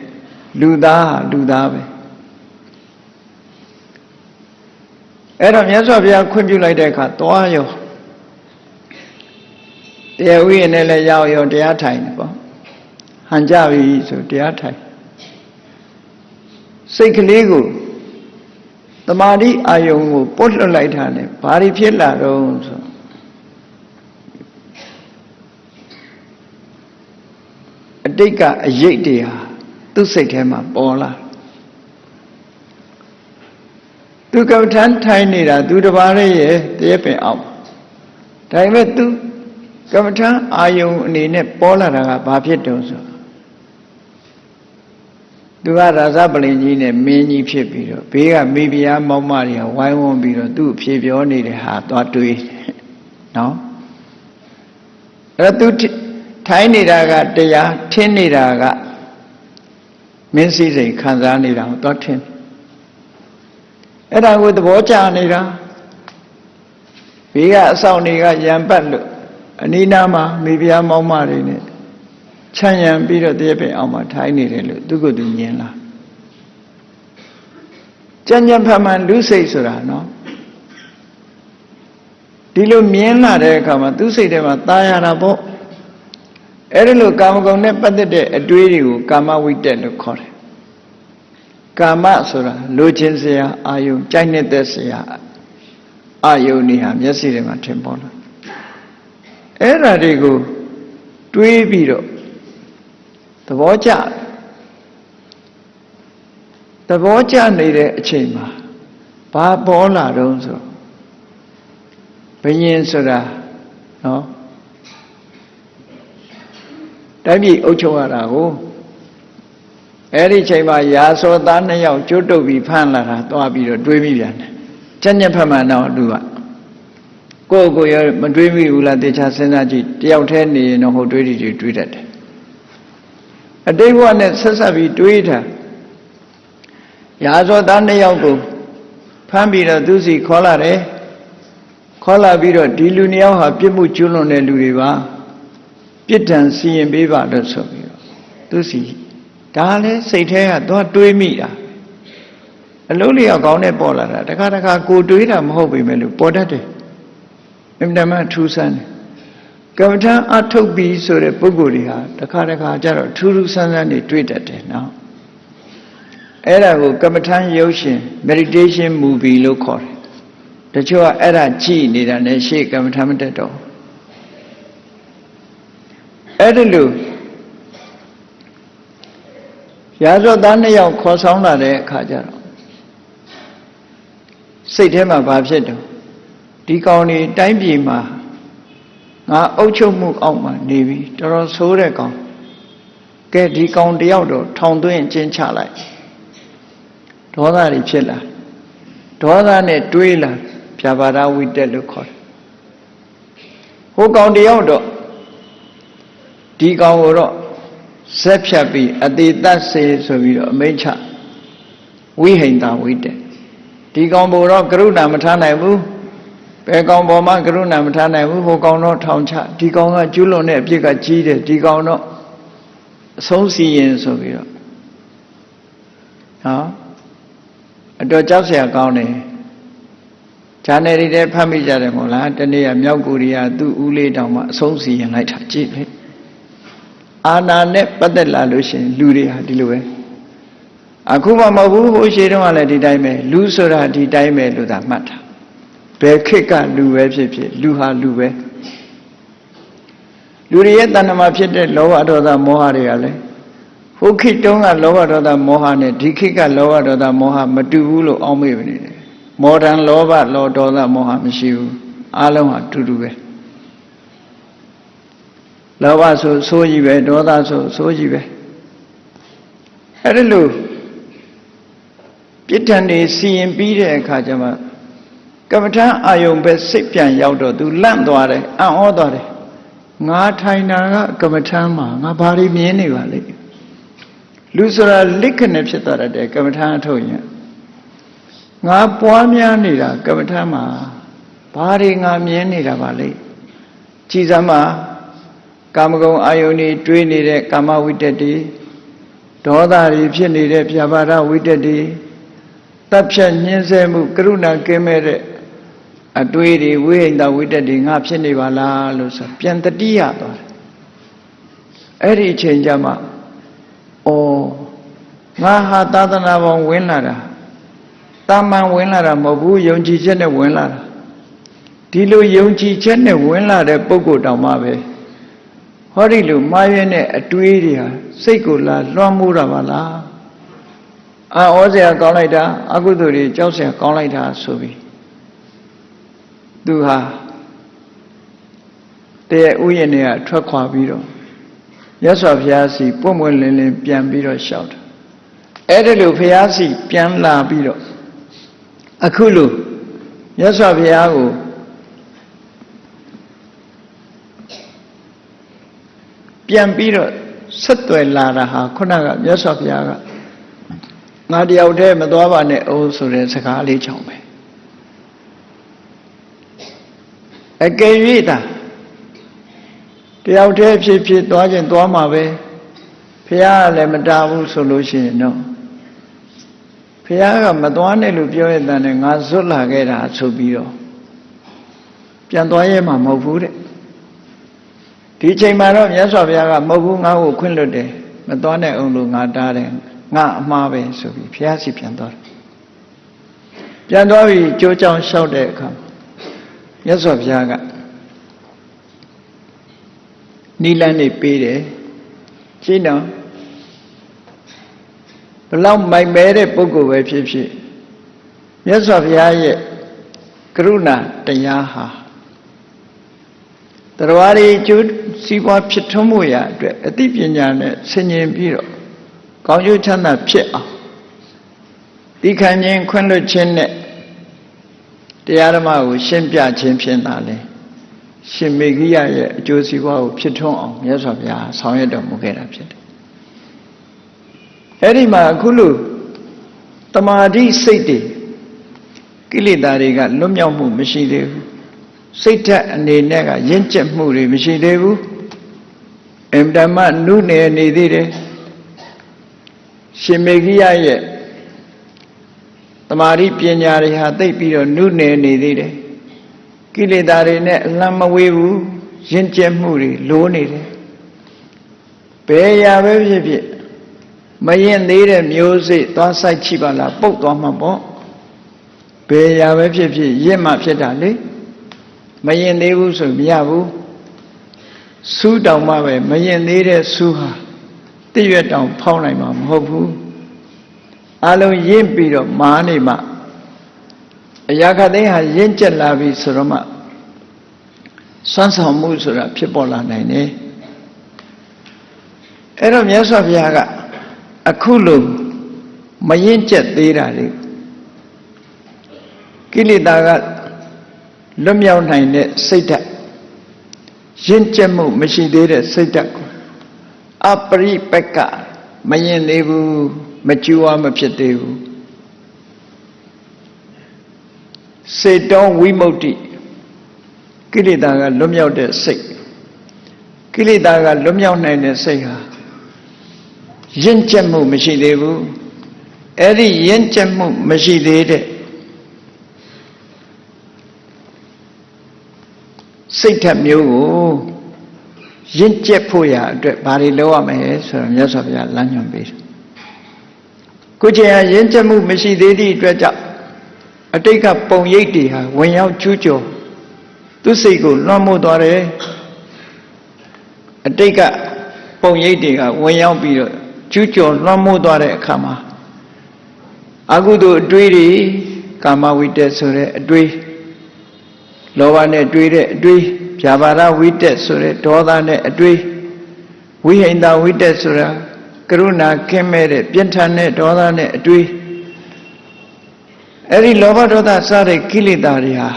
လူသားပဲအဲ့တော့မြတ်စွာဘုရားခွင့်ပြုလိုက်တဲ့အခါသွားရောတရားဥယျာဉ်နဲ့လည်းရောက်ရောတရားထိုင်တယ်ပေါ့ဟန်ကြပြီဆိုတရားထိုင်စိတ်ကလေးကိုတမာတိအာယုံကိုပုတ်လွတ်လိုက်တာနဲ့ဘာတွေဖြစ်လာတော့ဆို အတိတ်ကအရေးတွေဟာသူ့စိတ်ထဲမှာပေါ်လာသူကမ္မထမ်းထိုင်နေတာသူတပါးရဲ့တရက်ပင်အောင်ဒါပေမဲ့သူကမ္မထမ်းအာယုံအနေနဲ့ပေါ်လာတာကဘာဖြစ်တုံးဆိုသူကရာဇပလင်ကြီးနဲ့မင်းကြီးဖြစ်ပြီးတော့ဘေးကမိဖုရားမောင်မတွေကဝိုင်းဝန်းပြီးတော့သူ့အဖြေပြောနေတဲ့ဟာသွားတွေးနော်အဲ့တော့သူထိုင်နေတာကတရားထင်းနေတာကမင်းစည်းစိမ်ခံစားနေတာကိုသွားထင်းအဲ့ဒါကိုသဘောကျနေတာဘေးကအဆောင်တွေကရံပတ်လို့အနိနာမှာမိဖုရားမောင်မတွေနဲ့ချမ်းရံပြီးတော့တရက်ပင်အောင်မှာထိုင်နေတယ်လို့သူကသူမြင်လာကြံ့ကြံ့ဖန်မှန်လူစိတ်ဆိုတာနော်ဒီလိုမြင်လာတဲ့အခါမှာသူစိတ်ထဲမှာตายရတာပေါ့အဲ့ဒီလိုကာမဂုဏ်နဲ့ပတ်သက်တဲ့အတွေးတွေကိုကာမဝိတ္တလို့ခေါ်တယ်ကာမဆိုတာလိုချင်စရာအာယုံကြိုက်နေတဲ့စရာအာယုံတွေဟာမျက်စိထဲမှာထင်ပေါ်လာအဲ့ဒါတွေကိုတွေးပြီးတော့သဘောကျနေတဲ့အချိန်မှာဘာပေါ်လာတော့ဆိုဘယင်ဆိုတာနော်တိုင်းပြည်အုပ်ချုပ်ရတာကိုအဲ့ဒီချိန်မှာရာစောသား2ယောက်ကျွတ်တုပ်ပြီးဖမ်းလာတာသွားပြီးတော့တွေးမိပြန်တယ်ကြက်ညက်ဖက်မှန်တော့သူကကိုယ်ရမတွေးမိဘူးလားတေချာစဉ်းစားကြည့်တယောက်တည်းနေရင်တော့ဟိုတွေးတွေးတတ်တယ်အတိတ်ဘဝနဲ့ဆက်ဆက်ပြီးတွေးတာရာဇောသား2ယောက်ကိုဖမ်းပြီးတော့သူစီခေါ်လာတယ်ခေါ်လာပြီးတော့ဒီလူ2ယောက်ဟာပြစ်မှုကျူးလွန်တဲ့လူတွေပါပြစ်ဒဏ်စီရင်ပေးပါလို့ဆိုပြီးတော့သူစီဒါလည်းစိတ်ထဲကသွားတွေးမိတာအလုံးလျောက်ကောင်းနဲ့ပေါ်လာတာတခါကိုတွေးတာမဟုတ်ပေမဲ့လို့ပေါ်တတ်တယ်အင်တမထူးဆန်းတယ်ကမ္မထာအထုတ်ပြီးဆိုတဲ့ပုဂ္ဂိုလ်တွေဟာတခါကျတော့ထူးထူးဆန်းဆန်းနေတွေ့တတ်တယ်နော်အဲ့ဒါကိုကမ္မထာရုပ်ရှင် meditation movie လို့ခေါ်တယ်တချို့ကအဲ့ဒါကြည့်နေတာနဲ့ရှေ့ကမ္မထာမတက်တော့အဲ့ဒီလိုရာဇဝတ်သား2ယောက်ခေါ်ဆောင်လာတဲ့အခါကျတော့စိတ်ထဲမှာဘာဖြစ်တော့ဒီကောင်တွေတိုင်းပြည်မှာငါအုပ်ချုပ်မှုအောက်မှာနေပြီတော်တော်ဆိုးတဲ့ကောင်ကဲဒီကောင်တယောက်တော့ထောင်သွင်းကျင်းချလိုက်ဒေါသတွေဖြစ်လာဒေါသနဲ့တွေးလာပြဘာရဝိတ္တလို့ခေါ်တယ်ဟိုကောင်တယောက်တော့ဒီကောင်ကိုတော့ဆက်ဖြတ်ပြီးအတိတ္တစေဆိုပြီးတော့အမိန့်ချဝိဟိန္တာဝိတ္တဒီကောင်ဘို့တော့ကရုဏာမထားနိုင်ဘူးဘယ်ကောင်ပေါ်မှာကရုဏာမထားနိုင်ဘူးဟိုကောင်တော့ထောင်ချဒီကောင်ကကျူးလွန်တဲ့အပြစ်ကကြီးတယ်ဒီကောင်တော့အဆုံးစီရင်ဆိုပြီးတော့နော်အတော်ကြောက်စရာကောင်းတယ်ဂျာနယ်တွေထဲဖတ်မိကြတယ်မို့လားတနေ့ကမြောက်ကိုရီးယားသူ့ဦးလေးတောင်မှအဆုံးစီရင်လိုက်တာကြည့်လေအာနာနဲ့ပတ်သက်လာလို့ရှိရင်လူတွေဟာဒီလိုပဲအခုမှမဟုတ်ဘူးဟိုရှေ့တုန်းကလည်းဒီတိုင်းပဲလူဆိုတာဒီတိုင်းပဲလို့သာမှတ်တာဘယ်ခေတ်ကလူပဲဖြစ်ဖြစ်လူဟာလူပဲလူတွေရဲ့တဏ္ဍမှာဖြစ်တဲ့လောဘဒေါသမောဟတွေကလည်းဟိုခေတ်တုန်းကလောဘဒေါသမောဟနဲ့ဒီခေတ်ကလောဘဒေါသမောဟမတူဘူးလို့အောက်မေ့နေတယ်မော်ဒန်လောဘဒေါသမောဟမရှိဘူးအားလုံးဟာတူတူပဲလောဘဆိုဆိုးကြီးပဲဒေါသဆိုဆိုးကြီးပဲအဲ့ဒါလို့ပြစ်ဒဏ်တွေစီရင်ပြီးတဲ့အခါကျမှကမ္မထာအာယုံပဲစိတ်ပြန်ရောက်တော့သူလန့်သွားတယ်အံ့ဩသွားတယ်ငါထိုင်တာကကမ္မထာမှာငါဘာတွေမြင်နေပါလိမ့်လူဆိုတာလိခနဲ့ဖြစ်သွားတယ်ကမ္မထာအထုတ်ရင်ငါပွားများနေတာကမ္မထာမှာဘာတွေငါမြင်နေတာပါလိမ့်ကြည်စမ်းမှာကာမဂုဏ်အာယုန်တွေတွေးနေတဲ့ကာမဝိတ္တတွေဒေါသတွေဖြစ်နေတဲ့ပြဘာရဝိတ္တတွေတပ်ဖြတ်ညှင်းဆဲမှုကရုဏာကင်းမဲ့တဲ့အတွေးတွေဝိဟိန္ဒဝိတ္တတွေငါဖြစ်နေပါလားလို့ဆိုပြန်တတိယသွားတယ်အဲ့ဒီအချိန်ကျမှငါဟာသာသနာပေါင်းဝင်လာတာတာမန်ဝင်လာတာမဟုတ်ဘူးယုံကြည်ချက်နဲ့ဝင်လာတာဒီလိုယုံကြည်ချက်နဲ့ဝင်လာတဲ့ပုဂ္ဂိုလ်တောင်မှပဲဟ ဟောဒီလိုမှားရင်းတဲ့အတွေးတွေဟာစိတ်ကိုလာလွှမ်းမိုးတာပါလားဩစရာကောင်းလိုက်တာအကုသိုလ်တွေကြောက်စရာကောင်းလိုက်တာဆိုပြီးသူဟာတည်းဥယျာဉ်တွေကထွက်ခွာပြီးတော့မြတ်စွာဘုရားစီပွင့်ပွင့်လင်းလင်းပြန်ပြီးတော့လျှောက်တယ်အဲ့ဒါလိုဘုရားစီပြန်လာပြီးတော့အခုလိုမြတ်စွာဘုရားကိုပြန်ပြီးတော့ဆက်သွယ်လာတာဟာခုနကမြတ်စွာဘုရားကငါတယောက်တည်းမသွားပါနဲ့အိုးဆိုတဲ့စကားလေးချောင်းပဲအကယ်၍သာတယောက်တည်းဖြစ်ဖြစ်သွားခြင်းသွားမှာပဲဘုရားကလည်းမတားဘူးဆိုလို့ရှိရင်တော့ဘုရားကမသွားနဲ့လို့ပြောရတဲ့ငါဇွတ်လာခဲ့တာဆိုပြီးတော့ပြန်သွားရဲမှာမဟုတ်ဘူးတဲ့ဒီချိန်မှာတော့မြတ်စွာဘုရားကမဟုတ်ဘူးငါ့ကိုခွင့်လွှတ်တယ်မသွားနဲ့အောင်လို့ငါတားတယ်ငါအမှားပဲဆိုပြီးဘုရားစီပြန်သွားတယ်ပြန်သွားပြီးကြိုးကြောင်လျှောက်တဲ့အခါမြတ်စွာဘုရားကနိလန်းနေပေးတယ်ရှင်းတော့ဘလောက်မိုက်မဲတဲ့ပုဂ္ဂိုလ်ပဲဖြစ်ဖြစ်မြတ်စွာဘုရားရဲ့ကရုဏာတရားဟာတရားတွေကျိုးစီးပွားဖြစ်ထွန်းမှုရာအတွက်အသိပညာနဲ့ဆင်ញင်ပြီးတော့ကောင်းကျိုးချမ်းသာဖြစ်အောင်ဒီခံခြင်းခွင့်လွှတ်ခြင်းနဲ့တရားဓမ္မကိုရှင်းပြခြင်းဖြင့်သာလေရှင်မေဂိယရဲ့အကျိုးစီးပွားကိုဖြစ်ထွန်းအောင်မြတ်စွာဘုရားဆောင်ရွက်တော်မူခဲ့တာဖြစ်တယ်။အဲ့ဒီမှာအခုလိုတမာတိစိတ်တွေကိလေသာတွေကလွတ်မြောက်မှုမရှိသေးဘူး။စိတ်ဓာတ်အနေနဲ့ကရင့်ကျက်မှုတွေမရှိသေးဘူး။အင်တမနုနယ်နေသေးတယ်။ရှင်မေဂိယရဲ့တမာတိပညာတွေဟာသိပြီးတော့နုနယ်နေသေးတယ်။ကိလေသာတွေနဲ့အလံမဝေးဘူးရင့်ကျက်မှုတွေလိုးနေတယ်ဘယ်ရာပဲဖြစ်ဖြစ်မရင်သေးတဲ့မျိုးစိသွားဆိုင်ချိပါလားပုတ်သွားမှာပေါ့ဘယ်ရာပဲဖြစ်ဖြစ်ရင့်မှဖြစ်တာလေမရင်သေးဘူးဆိုမရဘူးစူးတောင်မှပဲမရင်သေးတဲ့စူးဟာတည့်ရွက်တောင်ဖောင်းနိုင်မှာမဟုတ်ဘူးအလုံးရင့်ပြီးတော့မာနေမှအရာခသိဟာရင့်ကျက်လာပြီဆိုတော့မှစွမ်းဆောင်မှုဆိုတာဖြစ်ပေါ်လာနိုင်တယ်အဲ့တော့မြတ်စွာဘုရားကအခုလိုမရင့်ကျက်သေးတာလေကိလေသာကလွတ်မြောက်နိုင်တဲ့စိတ်ဓာတ်ရင့်ကျက်မှုမရှိသေးတဲ့စိတ်ဓာတ်ကိုအပရိပက္ခမရင်သေးဘူးမကြွားမဖြစ်သေးဘူးစေတောဝိမု ക്തി ကိလေသာကလွတ်မြောက်တဲ့စိတ်ကိလေသာကလွတ်မြောက်နိုင်တဲ့စိတ်ဟာရင့်ကျက်မှုမရှိသေးဘူးအဲ့ဒီရင့်ကျက်မှုမရှိသေးတဲ့စိတ်ဓာတ်မျိုးကိုရင့်ကျက်ဖို့ရာအတွက်ဘာတွေလုပ်ရမလဲဆိုတော့မြတ်စွာဘုရားလမ်းညွှန်ပေးတယ်ခုချိန်ဟာရင့်ကျက်မှုမရှိသေးသည့်အတွက်ကြောင့်အတိတ်ကပုံရိပ်တွေဟာဝင်ရောက်ကျူးကျော်သူစိတ်ကိုလွှမ်းမိုးသွားတယ်အတိတ်ကပုံရိပ်တွေကဝင်ရောက်ပြီးတော့ကျူးကျော်လွှမ်းမိုးသွားတဲ့အခါမှာအကုသိုလ်အတွေးတွေကာမဝိတ္တဆိုတဲ့အတွေးလောဘနဲ့တွေးတဲ့အတွေးဗျာပါဒဝိတ္တဆိုတဲ့ဒေါသနဲ့အတွေးဝိဟိန္ဒဝိတ္တဆိုတာကရုဏာကင်းမဲ့တဲ့ပြင်းထန်တဲ့ဒေါသနဲ့အတွေးအဲ့ဒီလောဘဒေါသစတဲ့ကိလေသာတွေဟာ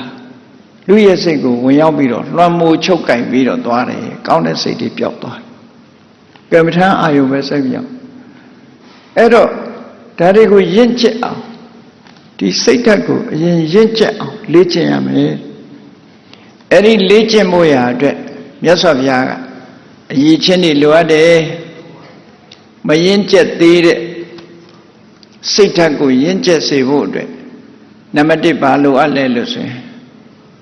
လူရဲ့စိတ်ကိုဝင်ရောက်ပြီးတော့လွှမ်းမိုးချုပ်ကင်ပြီးတော့သွားတယ်ကောင်းတဲ့စိတ်တွေပျောက်သွားတယ်ကမ္မထမ်းအာယုံပဲစိတ်ပြောင်းအဲ့တော့ဒါတွေကိုရင့်ကျက်အောင်ဒီစိတ်ဓာတ်ကိုအရင်ရင့်ကျက်အောင်လေ့ကျင့်ရမယ်အဲ့ဒီလေ့ကျင့်ဖို့ရာအတွက်မြတ်စွာဘုရားကအရေးချင်းတွေလိုအပ်တယ်မရင့်ကျက်သေးတဲ့စိတ်ဓာတ်ကိုရင့်ကျက်စေဖို့အတွက်နံပါတ်1ဘာလိုအပ်လဲလို့ဆိုရင်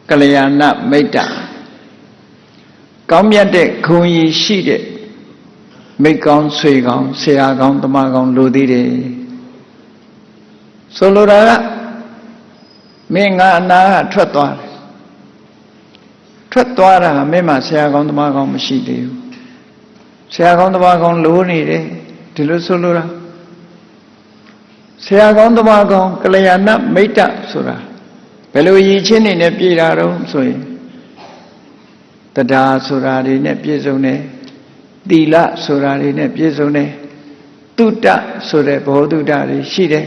ကလျာဏမိတ်တကောင်းမြတ်တဲ့ဂုဏ်ရည်ရှိတဲ့မိတ်ကောင်းဆွေကောင်းဆရာကောင်းတမကောင်းလိုသေးတယ်ဆိုလိုတာကမင်းငါအနာကထွက်သွားတယ်ထွက်သွားတာမင်းမှာဆရာကောင်းတမကောင်းမရှိသေးဘူး ဆရာကောင်းတမကောင်းလိုနေတယ်ဒီလိုဆိုလိုတာဆရာကောင်းတမကောင်းကလျာဏမိတ်တဆိုတာဘယ်လိုရည်ချင်းနေနဲ့ပြည်တာတော့ဆိုရင်တရားဆိုတာတွေနဲ့ပြည့်စုံတယ်သီလဆိုတာတွေနဲ့ပြည့်စုံတယ်တုတ္တဆိုတဲ့ဘောဓုတ္တတွေရှိတယ်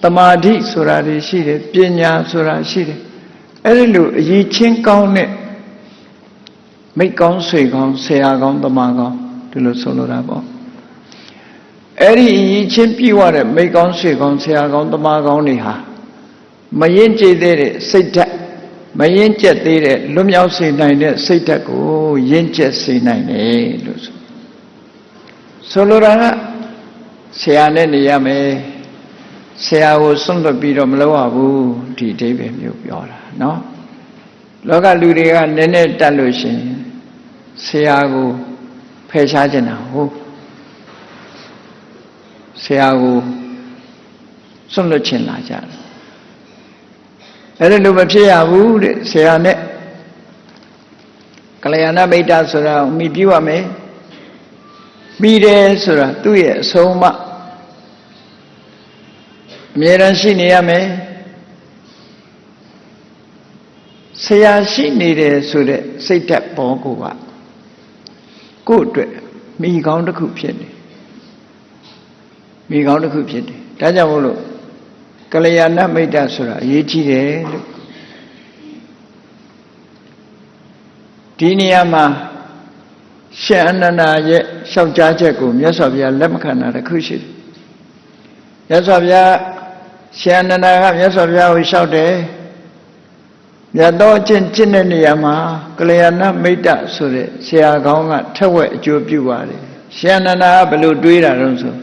တမာဓိဆိုတာတွေရှိတယ်ပညာဆိုတာရှိတယ်အဲ့ဒီလိုအရေးချင်းကောင်းတဲ့မိတ်ကောင်းဆွေကောင်းဆရာကောင်းတမကောင်းဒီလိုဆိုလိုတာပေါ့အဲ့ဒီအရေးချင်းပြည့်ဝတဲ့မိတ်ကောင်းဆွေကောင်းဆရာကောင်းတမကောင်းတွေဟာမရင်ကျေသေးတဲ့စိတ်ဓာတ်မရင်ကျက်သေးတဲ့လွတ်မြောက်စေနိုင်တဲ့စိတ်ဓာတ်ကိုရင့်ကျက်စေနိုင်တယ်လို့ဆိုလိုတာကဆရာနဲ့နေရမယ်ဆရာကိုစွန့်လွတ်ပြီးတော့မလုပ်ရဘူးဒီအဓိပ္ပာယ်မျိုးပြောတာနော်လောကလူတွေကနည်းနည်းတတ်လို့ရှိရင်ဆရာကိုဖယ်ရှားခြင်းတာဟုတ်ဆရာကိုစွန့်လွတ်ခြင်းလာကြတယ်အဲ့ဒါလိုမဖြစ်ရဘူးတဲ့ဆရာနဲ့ကလျာဏမိတ်တဆိုတာမိပြုရမယ်ပြီးတယ်ဆိုတာသူ့ရဲ့အဆုံးအမအမြဲတမ်းရှိနေရမယ်ဆရာရှိနေတယ်ဆိုတဲ့စိတ်ဓာတ်ပေါ်ကိုကကိုယ့်အတွက်မိကောင်းတစ်ခုဖြစ်နေမိကောင်းတစ်ခုဖြစ်တယ်ဒါကြောင့်မို့လို့ကလျာဏမိတ်တဆိုတာအရေးကြီးတယ်လို့ဒီနေရာမှာရှင်အနန္ဒာရဲ့လျှောက်ကြားချက်ကိုမြတ်စွာဘုရားလက်မခံတာတစ်ခုရှိတယ်မြတ်စွာဘုရားရှင်အနန္ဒာကမြတ်စွာဘုရားကိုလျှောက်တယ်မြတ်သောအကျင့်ကျင့်တဲ့နေရာမှာကလျာဏမိတ်တဆိုတဲ့ဆရာကောင်းကထက်ဝက်အကျိုးပြုပါတယ်ရှင်အနန္ဒာကဘယ်လိုတွေးတာလဲဆို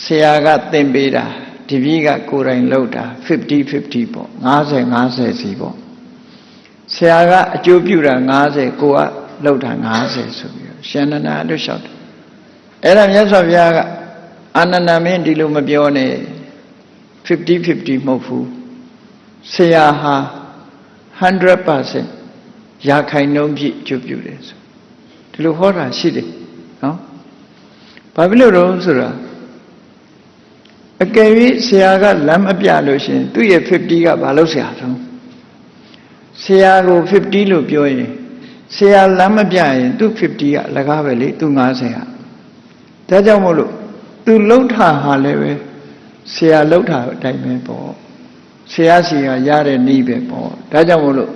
ဆရာကသင်ပေးတာဒီပြီးကကိုယ်တိုင်လုပ်တာ50-50ပေါ့50-50စီပေါ့ဆရာကအကျိုးပြုတာ50ကိုကလုပ်တာ50ဆိုပြီးတော့ရှင်အနန္ဒာတို့လျှောက်တယ်အဲ့ဒါမြတ်စွာဘုရားကအာနန္ဒမင်းဒီလိုမပြောနဲ့50-50မဟုတ်ဘူးဆရာဟာ100% ရာခိုင်နှုန်းပြည့်ကျုပ်ပြုတယ်ဆိုဒီလိုဟောတာရှိတယ်နော်ဘာဖြစ်လို့တော့ဆိုတာအကယ်၍ဆရာကလမ်းမပြလို့ရှင်သူ့ရဲ့50ကဘာလို့ဆရာဆုံးဆရာကို50လို့ပြောရင်ဆရာလမ်းမပြရင်သူ့50ကလကားပဲလေသူ90ကဒါကြောင့်မို့လို့သူလှုပ်တာဟာလည်းပဲဆရာလှုပ်တာအတိုင်းပဲပေါ့ဆရာစီကရတဲ့နည်းပဲပေါ့ဒါကြောင့်မို့လို့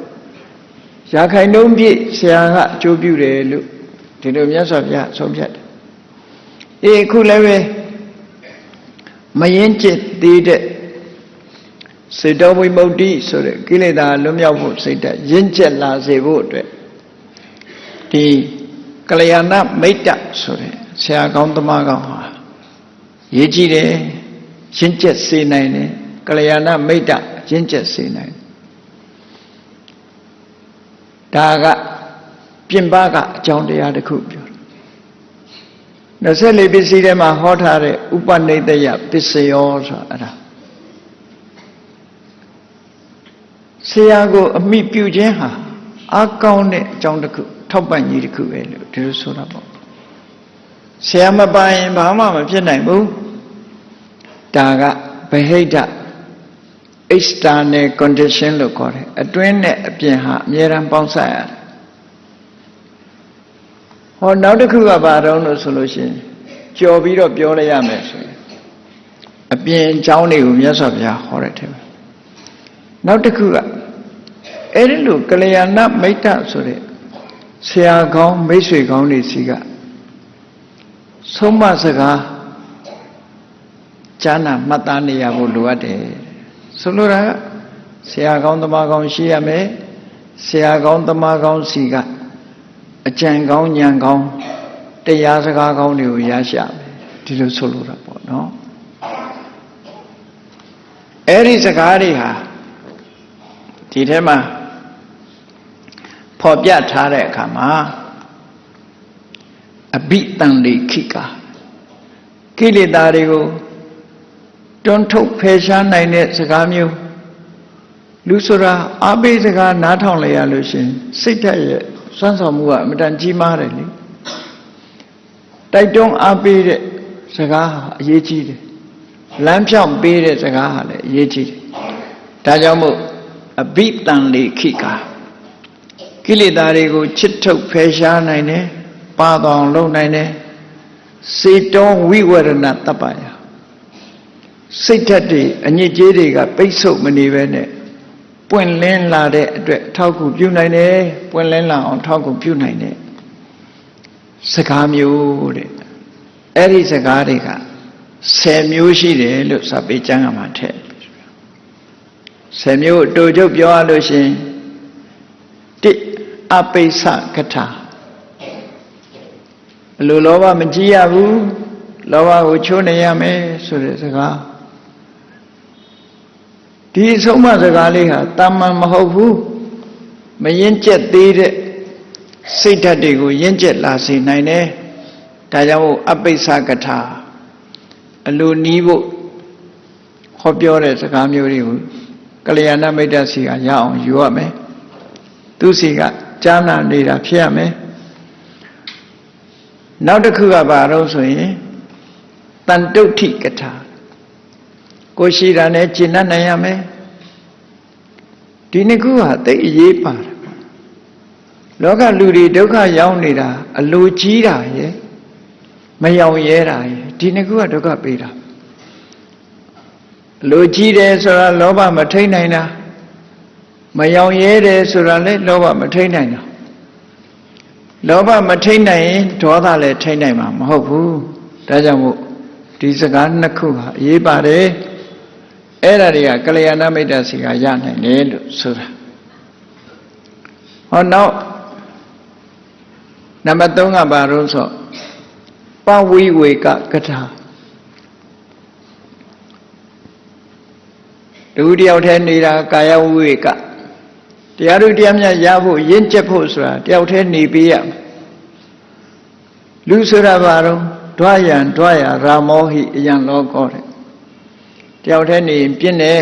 ရာခိုင်နှုန်းပြည့်ဆရာကအကျိုးပြုတယ်လို့ဒီလိုမြတ်စွာဘုရားဆုံးဖြတ်တယ်အခုလည်းပဲမရင်ကျစ်သေးတဲ့စေတောဝိမု ക്തി ဆိုတဲ့ကိလေသာလွတ်မြောက်ဖို့စိတ်ဓာတ်ရင့်ကျက်လာစေဖို့အတွက်ဒီကလျာဏမိတ်တဆိုတဲ့ဆရာကောင်းတမကောင်းဟာရေးကြည့်တယ်ရင့်ကျက်စေနိုင်တယ်ကလျာဏမိတ်တရင့်ကျက်စေနိုင်ဒါကပြင်ပကအကြောင်းတရားတစ်ခုပြော24ပစ္စည်းထဲမှာဟောထားတဲ့ဥပနိဒယပစ္စယောဆိုတာအဲ့ဒါဆရာကိုအမိပြုခြင်းဟာအကောင်းတဲ့အကြောင်းတစ်ခုထောက်ပံ့ကြီးတစ်ခုပဲလို့ဒီလိုဆိုတာပေါ့ဆရာမပိုင်ဘာမှမဖြစ်နိုင်ဘူးဒါကဗဟိတ external condition လို့ခေါ်တယ်အတွင်းနဲ့အပြင်ဟာအများရန်ပေါင်းစပ်ရတယ်ဟောနောက်တစ်ခုကဘာတော့လို့ဆိုလို့ရှိရင်ကြော်ပြီးတော့ပြောလိုက်ရမယ်ဆိုရင်အပြင်အကြောင်းတွေကိုမြတ်စွာဘုရားဟောတဲ့ထဲမှာနောက်တစ်ခုကအဲ့ဒီလိုကလျာဏမိတ်တဆိုတဲ့ဆရာကောင်းမိတ်ဆွေကောင်းတွေစီကဆုံးမစကားကြားနာမှတ်သားနေရဖို့လိုအပ်တယ်ဆိုလိုတာကဆရာကောင်းတမကောင်းရှိရမယ်ဆရာကောင်းတမကောင်းစီကအကြံကောင်းဉာဏ်ကောင်းတရားစကားကောင်းတွေကိုရရှိမယ်ဒီလိုဆိုလိုတာပေါ့နော်အဲ့ဒီစကားတွေဟာဒီထဲမှာဖော်ပြထားတဲ့အခါမှာအဘိတံလိခိကာကိလေသာတွေကိုတွန်းထုတ်ဖယ်ရှားနိုင်တဲ့စကားမျိုးလူဆိုတာအဘိစကားနားထောင်လိုက်ရလို့ရှင်စိတ်ဓာတ်ရဲ့စွမ်းဆောင်မှုကအမတန်ကြီးမားတယ်လေ တိုက်တွန်းအားပေးတဲ့စကားဟာအရေးကြီးတယ်လမ်းဖြောင့်ပေးတဲ့စကားဟာလည်းအရေးကြီးတယ်ဒါကြောင့်မို့အဘိတန်လေခိကာကိလေသာတွေကိုချစ်ထုတ်ဖယ်ရှားနိုင်တယ်ပါတော်လုပ်နိုင်တယ်စေတောဝိဝရဏတပ္ပယစိတ်ဓာတ်တွေအညစ်အကြေးတွေကပိတ်ဆို့မနေပဲနဲ့ပွင့်လင်းလာတဲ့အတွက်ထောက်ကူပြုနိုင်တယ်ပွင့်လင်းလာအောင်ထောက်ကူပြုနိုင်တယ်စကားမျိုးတဲ့အဲ့ဒီစကားတွေက10မျိုးရှိတယ်လို့စာပေကျမ်းကမှာထည့်10မျိုးအတူချုပ်ပြောရလို့ရှင်တိအပိစ္ဆကထာအလိုလောဘမကြည့်ရဘူးလောဘကိုချိုးနေရမယ်ဆိုတဲ့စကားဒီအဆုံးမစကားလေးဟာတာမန်မဟုတ်ဘူးမရင်ကျက်သေးတဲ့စိတ်ဓာတ်တွေကိုရင့်ကျက်လာစေနိုင်တယ်ဒါကြောင့်အပိစ္ဆကထာအလိုနီးဖို့ဟောပြောတဲ့စကားမျိုးတွေကိုကလျာဏမိတ်တ္တစီကရအောင်ယူရမယ်သူစီကကြားနာနေတာဖြစ်ရမယ်နောက်တစ်ခုကဘာလို့ဆိုရင်တန်တုဋ္ဌိကထာကိုရှိတာနဲ့ကျင့်တတ်နိုင်ရမယ်ဒီနှစ်ခုဟာသိအရေးပါတယ်လောကလူတွေဒုက္ခရောက်နေတာအလိုကြီးတာရယ်မရောက်ရဲတာရယ်ဒီနှစ်ခုကဒုက္ခပေးတာအလိုကြီးတယ်ဆိုတာလောဘမထိန်နိုင်တာမရောက်ရဲတယ်ဆိုတာလည်းလောဘမထိန်နိုင်တာလောဘမထိန်နိုင်ရင်ဒေါသလည်းထိန်နိုင်မှာမဟုတ်ဘူးဒါကြောင့်မို့ဒီစကားနှစ်ခုဟာအရေးပါတယ်အဲ့ဒါတွေကကလျာဏမိတ်တ္တစီကရနိုင်တယ်လို့ဆိုတာဟောနောက်နံပါတ်3ကဘာလို့ဆိုပဝိဝေကကထာဒုတိယထဲနေတာကာယဝိဝေကတရားတို့တရားမြတ်ရဖို့ရင့်ကျက်ဖို့ဆိုတာတယောက်တည်းနေပေးရလူဆိုတာဘာတော့ဒွါယံဒွါယာရာမောဟိအယံလောကောတဲ့တယောက်တည်းနေရင်ပြင်းတယ်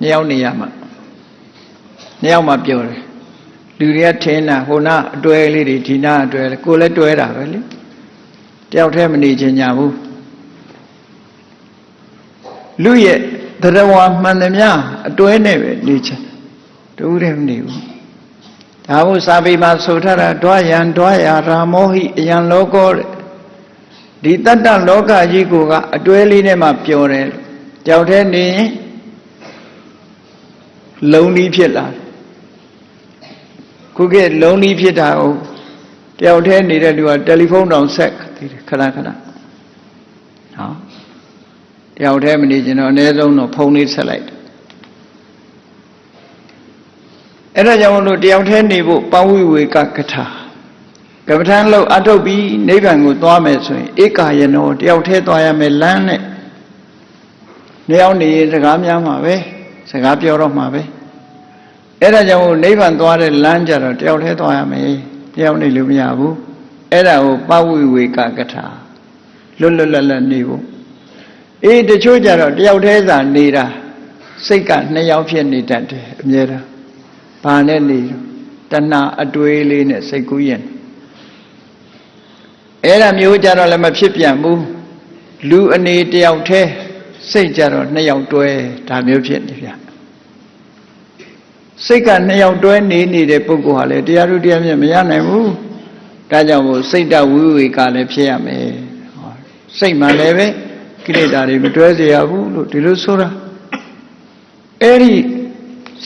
နှစ်ယောက်နေရမှာနှစ်ယောက်မှပြောတယ်လူတွေကထင်းတာဟိုနာအတွဲလေးတွေဒီနာအတွဲကိုလည်းတွဲတာပဲလေတယောက်တည်းမနေချင်ကြဘူးလူရဲ့တရားဝါမှန်သမျှအတွဲနဲ့ပဲနေချင်တူးတယ်မနေဘူးဒါမို့စာပေမှာဆိုထားတာဒွါယံဒွါယာရာမောဟိအယံလောကောတဲ့ဒီတတ္တလောကကြီးကအတွဲလေးနဲ့မှပျော်တယ်ကြောက်တဲ့နေရင်လုံးကြီးဖြစ်လာခုကလုံးကြီးဖြစ်တာကိုတယောက်တည်းနေတဲ့လူကတယ်လီဖုန်းတောင်ဆက်သေးတယ်ခဏခဏနော်တယောက်တည်းမနေချင်တော့အနည်းဆုံးတော့ဖုန်းလေးဆက်လိုက်အဲ့ဒါကြောင့်မလို့တယောက်တည်းနေဖို့ပဝိဝေကကထာကမ္မထံလို့အထုတ်ပြီးနိဗ္ဗာန်ကိုသွားမယ်ဆိုရင်ဧကာယနောတယောက်တည်းသွားရမယ်လမ်းနဲ့နှစ်ယောက်နေစကားများမှာပဲစကားပြောတော့မှာပဲအဲ့ဒါကြောင့်နိဗ္ဗာန်သွားတဲ့လမ်းကြတော့တယောက်တည်းသွားရမယ်တယောက်နေလို့မရဘူးအဲ့ဒါကိုပဝိဝေကကထာလွတ်လွတ်လပ်လပ်နေဖို့တချို့ကြတော့တယောက်တည်းသာနေတာစိတ်ကနှစ်ယောက်ဖြစ်နေတတ်တယ်အမြဲတမ်းဘာနဲ့နေတဏှာအတွေးလေးနဲ့စိတ်ကူးရင်အဲ့ဒါမျိုးကြတော့လည်းမဖြစ်ပြန်ဘူးလူအနေတယောက်တည်းစိတ်ကြတော့နှစ်ယောက်တွဲဒါမျိုးဖြစ်နေဗျစိတ်ကနှစ်ယောက်တွဲနေတဲ့ပုဂ္ဂိုလ်ဟာလေတရားတို့တရားမြတ်မရနိုင်ဘူးဒါကြောင့်မို့စိတ်တဝိဝေကလည်းဖြစ်ရမယ်စိတ်မှလည်းပဲကိလေသာတွေမတွဲစေရဘူးလို့ဒီလိုဆိုတာအဲ့ဒီ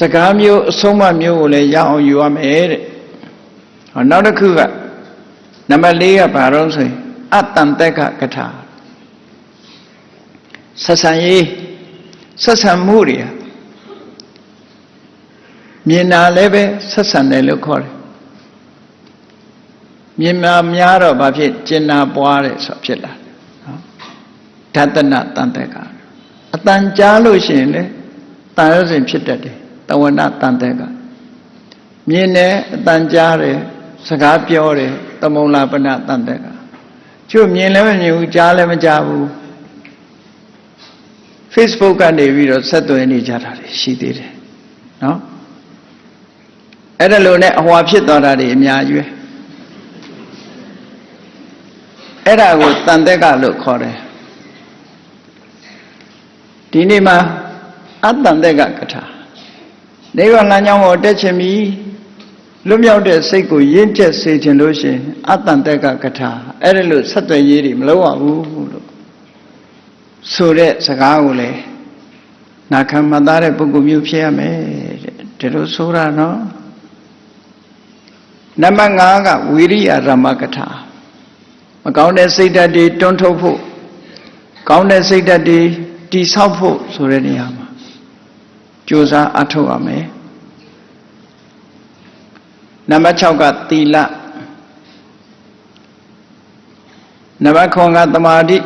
စကားမျိုးအဆုံးအမမျိုးကိုလည်းရအောင်ယူရမယ်တဲ့ဟောနောက်တစ်ခုကနံပါတ်4ကဘာလို့ဆိုရင်အတန်တက်ကကထာဆက်ဆံရေးဆက်ဆံမှုတွေမြင်တာလည်းပဲဆက်ဆံတယ်လို့ခေါ်တယ်မြင်များတော့ဘာဖြစ်ကျင်နာပွားတယ်ဆိုဖြစ်လာတယ်နော်ဓတနတန်တက်ကအတန်ကြားလို့ရှိရင်လေတန်ရစဉ်ဖြစ်တတ်တယ်တဝနတန်တက်ကမြင်တယ်အတန်ကြားတယ်စကားပြောတယ်သမုံလာပနတန်တက်ကကျို့မြင်လည်းမမြင်ဘူးကြားလည်းမကြားဘူး Facebook ကနေပြီးတော့ဆက်သွယ်နေကြတာရှိသေးတယ်နော်အဲ့ဒါလိုနဲ့အဟွာဖြစ်သွားတာတွေအများကြီးပဲ အဲ့ဒါကိုတန်တက်ကလို့ခေါ်တယ်ဒီနေ့မှာအတန်တက်ကကထာနိဗ္ဗာန်လမ်းကြောင်းကိုတက်ချင်ပြီလွတ်မြောက်တဲ့စိတ်ကိုရင့်ကျက်စေခြင်းလို့ရှိရင်အတန်တက်ကကထာအဲ့ဒါလို့ဆက်သွယ်ရေးတွေမလုပ်ရဘူးလို့ဆိုတဲ့စကားကိုလေနာခံမှတ်သားတဲ့ပုဂ္ဂိုလ်မျိုးဖြစ်ရမယ်ဒီလိုဆိုတာနော်နံပါတ်5ကဝိရိယရမကထာမကောင်းတဲ့စိတ်ဓာတ်တွေတွန်းထုတ်ဖို့ကောင်းတဲ့စိတ်ဓာတ်တွေတည်ဆောက်ဖို့ဆိုတဲ့နေရာမှာကြိုးစားအထောက်ရမယ်နံပါတ်6ကသီလနံပါတ်9ကသမာဓိ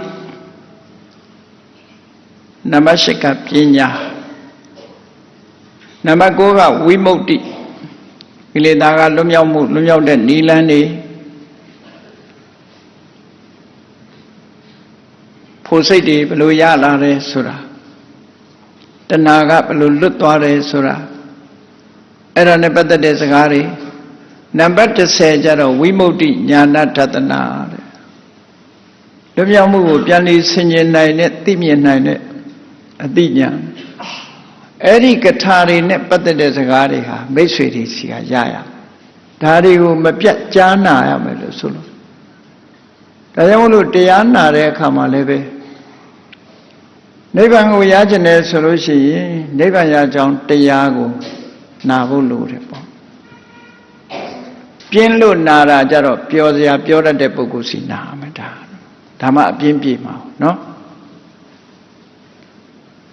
နံပါတ်10ကပညာနံပါတ်9ကဝိမု ക്തി ကိလေသာကလွတ်မြောက်မှုလွတ်မြောက်တဲ့နိလန်းနေဖို့စိတ်တွေဘယ်လိုရလာတယ်ဆိုတာတဏှာကဘယ်လိုလွတ်သွားတယ်ဆိုတာအဲ့ဒါနဲ့ပတ်သက်တဲ့စကားတွေနံပါတ်10ကျတော့ဝိမု ക്തി ဉာဏတတနာတဲ့လွတ်မြောက်မှုကိုပြန်လည်ဆင်ခြင်နိုင်တဲ့သိမြင်နိုင်တဲ့အသိဉာဏ်အဲ့ဒီကထာတွေနဲ့ပတ်သက်တဲ့စကားတွေဟာမိတ်ဆွေတွေစီကရရဒါတွေကိုမပြတ်ကြားနာရမယ်လို့ဆိုလို့ဒါကြောင့်မလို့တရားနာတဲ့အခါမှာလည်းပဲနိဗ္ဗာန်ကိုရကျင်တယ်ဆိုလို့ရှိရင်နိဗ္ဗာန်ရကြောင်းတရားကိုနာဖို့လိုတယ်ပေါ့ပြင်းလို့နာတာကြတော့ပြောစရာပြောတတ်တဲ့ပုဂ္ဂိုလ်စီနာမယ်ဒါမှအပြင်းပြေမှာနော်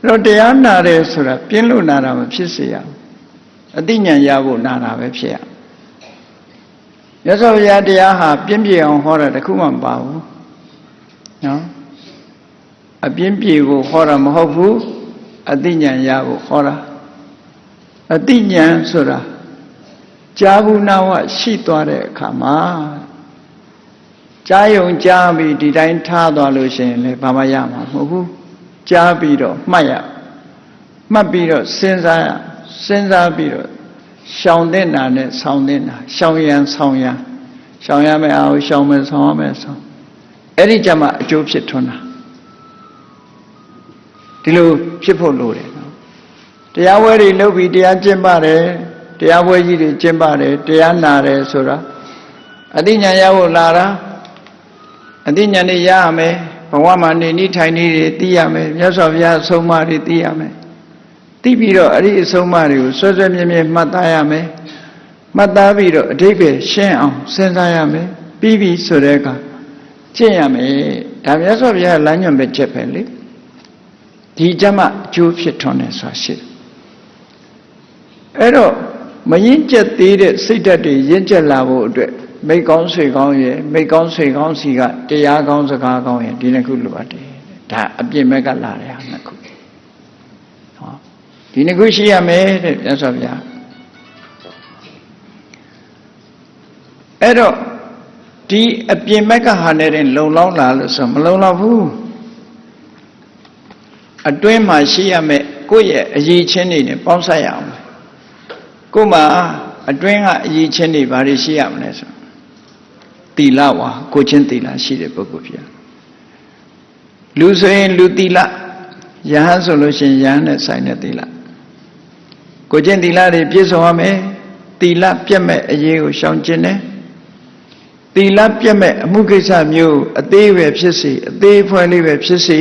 တော့တရားနာတယ်ဆိုတာပြင်းလို့နာတာမဖြစ်စေရဘူးအသိဉာဏ်ရဖို့နာတာပဲဖြစ်ရမြတ်စွာဘုရားတရားဟာပြင်းပြေအောင်ဟောတာတခုမှမပါဘူးနော်အပြင်းပြေကိုဟောတာမဟုတ်ဘူးအသိဉာဏ်ရဖို့ဟောတာအသိဉာဏ်ဆိုတာကြားဘူးနာဝရှိသွားတဲ့အခါမှာကြားယုံကြားပြီးဒီတိုင်းထားသွားလို့ရှိရင်လည်းဘာမှရမှာမဟုတ်ဘူးကြားပြီးတော့မှတ်ရမှတ်ပြီးတော့စဉ်းစားပြီးတော့ရှောင်တဲ့နာနဲ့ဆောင်းတဲ့နာရှောင်ရန်ဆောင်းရန်ရှောင်ရမယ်အောင်ရှောင်မယ်ဆောင်းရမယ်ဆောင်းအဲ့ဒီကြမှာအကျိုးဖြစ်ထွန်းတာဒီလိုဖြစ်ဖို့လိုတယ်နော်တရားဝဲတွေလုပ်ပြီးတရားကျင့်ပါတယ်တရားပွဲကြီးတွေကျင့်ပါတယ်တရားနာတယ်ဆိုတာအသိဉာဏ်ရဖို့လာတာအသိဉာဏ်တွေရရမယ်ဘဝမှာနေနေထိုင်နေတွေသိရမယ်မြတ်စွာဘုရားအဆုံးအမတွေသိရမယ်သိပြီးတော့အဲ့ဒီအဆုံးအမတွေကိုဆွဲဆွဲမြဲမြဲမှတ်သားရမယ်မှတ်သားပြီးတော့အဓိပ္ပာယ်ရှင်းအောင်စဉ်းစားရမယ်ပြီးပြီဆိုတဲ့အခါကျင့်ရမယ်ဒါမြတ်စွာဘုရားလမ်းညွှန်ပဲချက်ပဲလေဒီကြမှာအကျိုးဖြစ်ထွန်းတယ်ဆိုတာရှိတယ်အဲ့တော့မရင်ကျက်သေးတဲ့စိတ်ဓာတ်တွေရင်ကျက်လာဖို့အတွက်မိတ်ကောင်းဆွေကောင်းရဲ့မိတ်ကောင်းဆွေကောင်းစီကတရားကောင်းစကားကောင်းရဲ့ဒီနှစ်ခုလိုအပ်တယ်ဒါအပြစ်မဲ့ကလာတဲ့ဟာနှစ်ခုဟောဒီနှစ်ခုရှိရမယ်တဲ့မြတ်စွာဘုရားအဲ့တော့ဒီအပြစ်မဲ့ကဟာနဲ့တင်လုံလောက်လာလို့ဆိုမလုံလောက်ဘူးအတွင်းမှာရှိရမယ်ကိုယ့်ရဲ့အရေးချင်းတွေနဲ့ပေါင်းစပ်ရအောင်ကိုယ်မှာအတွင်းကအရေးချင်းတွေဘာတွေရှိရမလဲဆိုသီလဝါကိုချင်းသီလရှိတဲ့ပုဂ္ဂိုလ်ဖြစ်လူဆိုရင်လူသီလယဟန်ဆိုလို့ရှိရင်ယဟန်နဲ့ဆိုင်တဲ့သီလကိုချင်းသီလတွေပြည့်စုံရမယ်သီလပြည့်မဲ့အရေးကိုရှောင်ကျဉ်တယ်သီလပြည့်မဲ့အမှုကိစ္စမျိုးအသေးပဲဖြစ်စေအသေးဖွဲလေးပဲဖြစ်စေ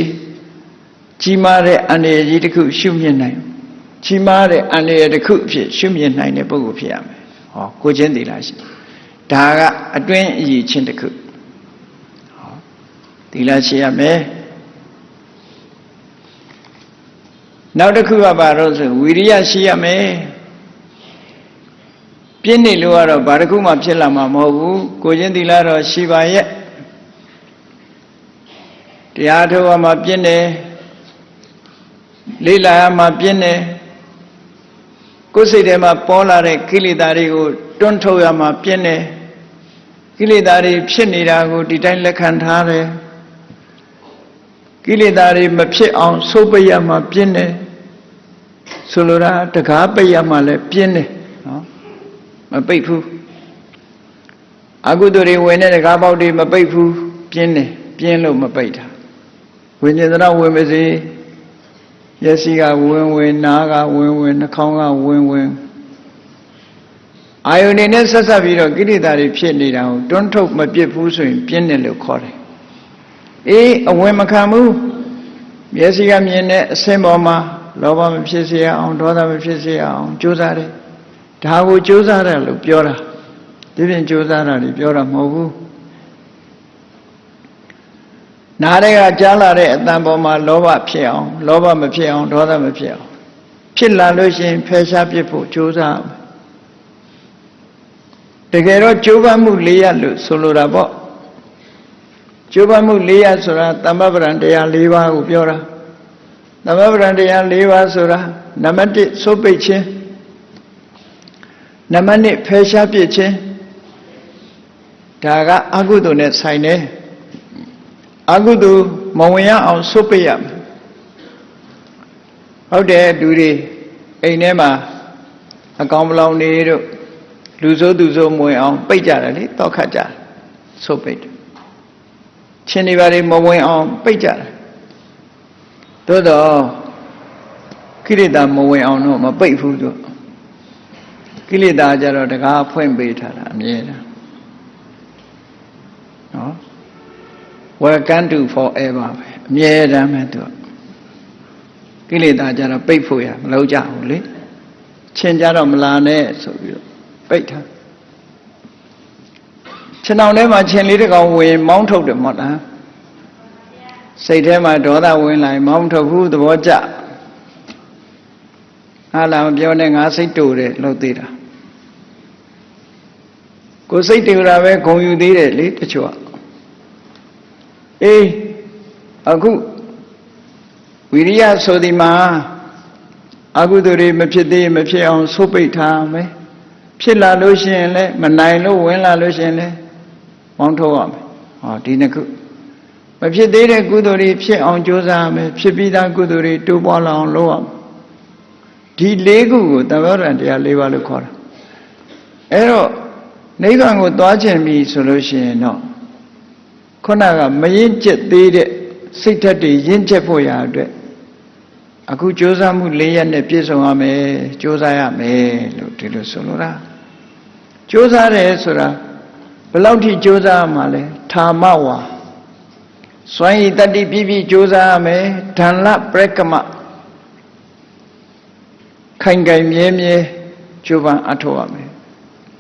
ကြီးမားတဲ့အန္တရာယ်ကြီးတစ်ခုရှုမြင်နိုင်ကြီးမားတဲ့အန္တရာယ်တစ်ခုအဖြစ်ရှုမြင်နိုင်တဲ့ပုဂ္ဂိုလ်ဖြစ်ရမယ်ဟောကိုချင်းသီလရှိဒါကအတွင်းအရေးချင်းတစ်ခုဟောသီလရှိရမယ်နောက်တစ်ခုကဘာလို့ဆိုဝိရိယရှိရမယ်ပြင်းနေလို့ကတော့ဘာတစ်ခုမှဖြစ်လာမှာမဟုတ်ဘူးကိုချင်းသီလတော့ရှိပါရဲ့တရားထုတ်ရမှာပြင်းတယ်လေ့လာရမှာပြင်းတယ်ကိုယ်စိတ်ထဲမှာပေါ်လာတဲ့ကိလေသာတွေကိုတွန်းထုတ်ရမှာပြင်းတယ်ကိလေသာတွေဖြစ်နေတာကိုဒီတိုင်းလက်ခံထားတယ်ကိလေသာတွေမဖြစ်အောင်စိုးပိတ်ရမှာပြင်းတယ်ဆိုလိုတာတကားပိတ်ရမှာလည်းပြင်းတယ်နော်မပိတ်ဘူးအကုသိုလ်တွေဝင်တဲ့တကားပေါက်တွေမပိတ်ဘူးပြင်းတယ် ပြင်းလို့မပိတ်တာဝိညာဉ်သရဝင်ပါစေမျက်စိကဝင်နားကဝင်နှာခေါင်းကဝင်အာယုန်နဲ့ဆက်ဆက်ပြီးတော့ကိလေသာတွေဖြစ်နေတာကိုတွန်းထုတ်မပြစ်ဘူးဆိုရင်ပြင်းတယ်လို့ခေါ်တယ်အေးအဝင်မခံဘူးမျက်စိကမြင်တဲ့အဆင့်ပေါ်မှာလောဘမဖြစ်စေအောင်ဒေါသမဖြစ်စေအောင်ကြိုးစားတယ်ဒါကိုကြိုးစားတယ်လို့ပြောတာဒီပြင်ကြိုးစားတာတွေပြောတာမဟုတ်ဘူးနားတွေကကြားလာတဲ့အတန်ပေါ်မှာလောဘဖြစ်အောင်လောဘမဖြစ်အောင်ဒေါသမဖြစ်အောင်ဖြစ်လာလို့ရှိရင်ဖယ်ရှားပြစ်ဖို့ကြိုးစားမယ်တကယ်တော့ကြိုးပမ်းမှု၄ရပ်လို့ဆိုလိုတာပေါ့ကြိုးပမ်းမှု၄ရပ်ဆိုတာသမ္မပဒံတရား၄ပါးကိုပြောတာသမ္မပဒံတရား၄ပါးဆိုတာနံပါတ်1စိုးပိတ်ခြင်းနံပါတ်2ဖယ်ရှားပြစ်ခြင်းဒါကအကုသိုလ်နဲ့ဆိုင်တယ်အကုသိုလ်မဝင်ရအောင်စိုးပိတ်ရမယ်ဟုတ်တယ်လူတွေအိမ်ထဲမှာအကောင်မလောင်နေတို့လူဆိုးသူဆိုးမဝင်အောင်ပိတ်ကြတယ်လေတောက်ခတ်ကြတယ်စိုးပိတ်တယ်ချင်းတွေပါတွေမဝင်အောင်ပိတ်ကြတယ်သို့တော့ကိလေသာမဝင်အောင်တော့မပိတ်ဘူးသူကိလေသာကြတော့တကားဖွင့်ပေးထားတာအမြဲတမ်းနော် welcome to forever ပဲအမြဲတမ်းပဲသူကိလေသာကြတော့ပိတ်ဖို့ရမလုပ်ကြဘူးလေချင်းကြတော့မလာနဲ့ဆိုပြီးတော့ပိတ်ထားခြေနှောင်ထဲမှာခြင်လေးတစ်ကောင်ဝင်မောင်းထုတ်တယ်မဟုတ်လားစိတ်ထဲမှာဒေါသဝင်လာရင်မောင်းထုတ်ဘူးသဘောကျဟာလာမပြောနဲ့ငါစိတ်တူတယ်လို့သိတာကိုစိတ်တူတာပဲဂုံယူသေးတယ်လေတချို့အေးအခုဝိရိယဆိုဒီမှာအကုသိုလ်တွေမဖြစ်သေးမဖြစ်အောင်ဆုတ်ပိတ်ထားမယ်ဖြစ်လာလို့ရှိရင်လည်းမနိုင်လို့ဝင်လာလို့ရှိရင်လည်းမောင်းထုတ်ရမယ်ဟောဒီနှစ်ခုမဖြစ်သေးတဲ့ကုသိုလ်တွေဖြစ်အောင်ကြိုးစားရမယ်ဖြစ်ပြီးသားကုသိုလ်တွေတိုးပွားလာအောင်လုပ်ရမယ်ဒီ၄ခုကိုသမ္မာတရား၄ပါးလို့ခေါ်တာအဲ့တော့နိဗ္ဗာန်ကိုသွားခြင်းပြီဆိုလို့ရှိရင်တော့ခုနကမရင့်ကျက်သေးတဲ့စိတ်ဓာတ်တွေရင့်ကျက်ဖို့ရာအတွက်အခုကြိုးစားမှု၄ရပ်နဲ့ပြည့်စုံရမယ်ကြိုးစားရမယ်လို့ဒီလိုဆိုလိုတာကြိုးစားတယ်ဆိုတာဘယ်လောက်ထိကြိုးစားရမှာလဲထာမဝါစွမ်းရည်တတ္တိပြည့်ပြည့်ကြိုးစားရမယ်ဓမ္လပရကမခိုင်ခိုင်မြဲမြဲကြိုးပမ်းအထောက်ရမယ်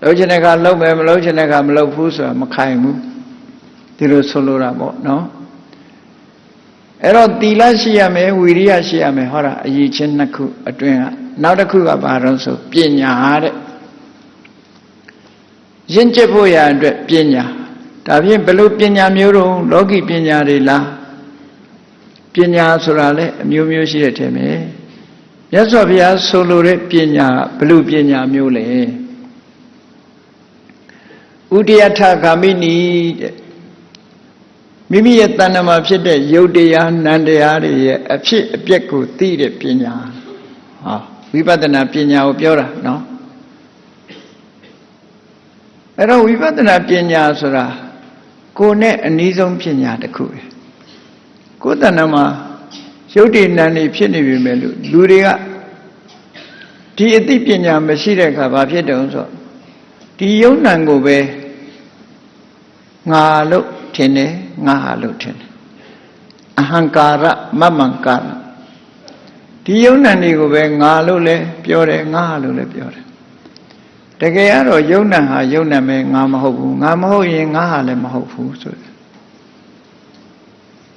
လုပ်ချင်တဲ့ကလုပ်မယ်မလုပ်ချင်တဲ့ကမလုပ်ဘူးဆိုတာမခိုင်ဘူးဒီလိုဆိုလိုတာပေါ့နော်အဲ့တော့သီလရှိရမယ်ဝီရိယရှိရမယ်ဟောတာအရေးချင်းနှစ်ခုအတွင်းကနောက်တစ်ခုကဘာလို့ဆိုပညာတဲ့ရင့်ကျက်ဖို့ရအတွက်ပညာဒါဖြင့်ဘယ်လိုပညာမျိုးတုံးလောကီပညာတွေလားပညာဆိုတာလည်းအမျိုးမျိုးရှိတဲ့ထဲမှာမြတ်စွာဘုရားဆိုလိုတဲ့ပညာဘယ်လိုပညာမျိုးလဲဥဒယထဂာမိနီတဲ့မိမိရဲ့တဏ္ဍမှာဖြစ်တဲ့ယုတ်တရားနံတရားတွေရဲ့အဖြစ်အပျက်ကိုသိတဲ့ပညာဟာဝိပဿနာပညာကိုပြောတာနော်အဲ့တော့ဝိပဿနာပညာဆိုတာကိုယ်နဲ့အနည်းဆုံးပညာတစ်ခုပဲကိုယ်တဏ္ဍမှာယုတ်တိနံတွေဖြစ်နေပြီမဲ့လို့လူတွေကဒီအသိပညာမရှိတဲ့အခါဘာဖြစ်တုံးဆိုဒီယုတ်နံကိုပဲငါလို့ထင်တယ်ငါဟာလို့ထင်တယ်အဟံကာရမမံကာရဒီယုံနံတွေကိုပဲငါလို့လည်းပြောတယ်ငါဟာလို့လည်းပြောတယ်တကယ်ကတော့ယုံနံဟာယုံနံပဲငါမဟုတ်ဘူးငါမဟုတ်ရင်ငါဟာလည်းမဟုတ်ဘူးဆိုတယ်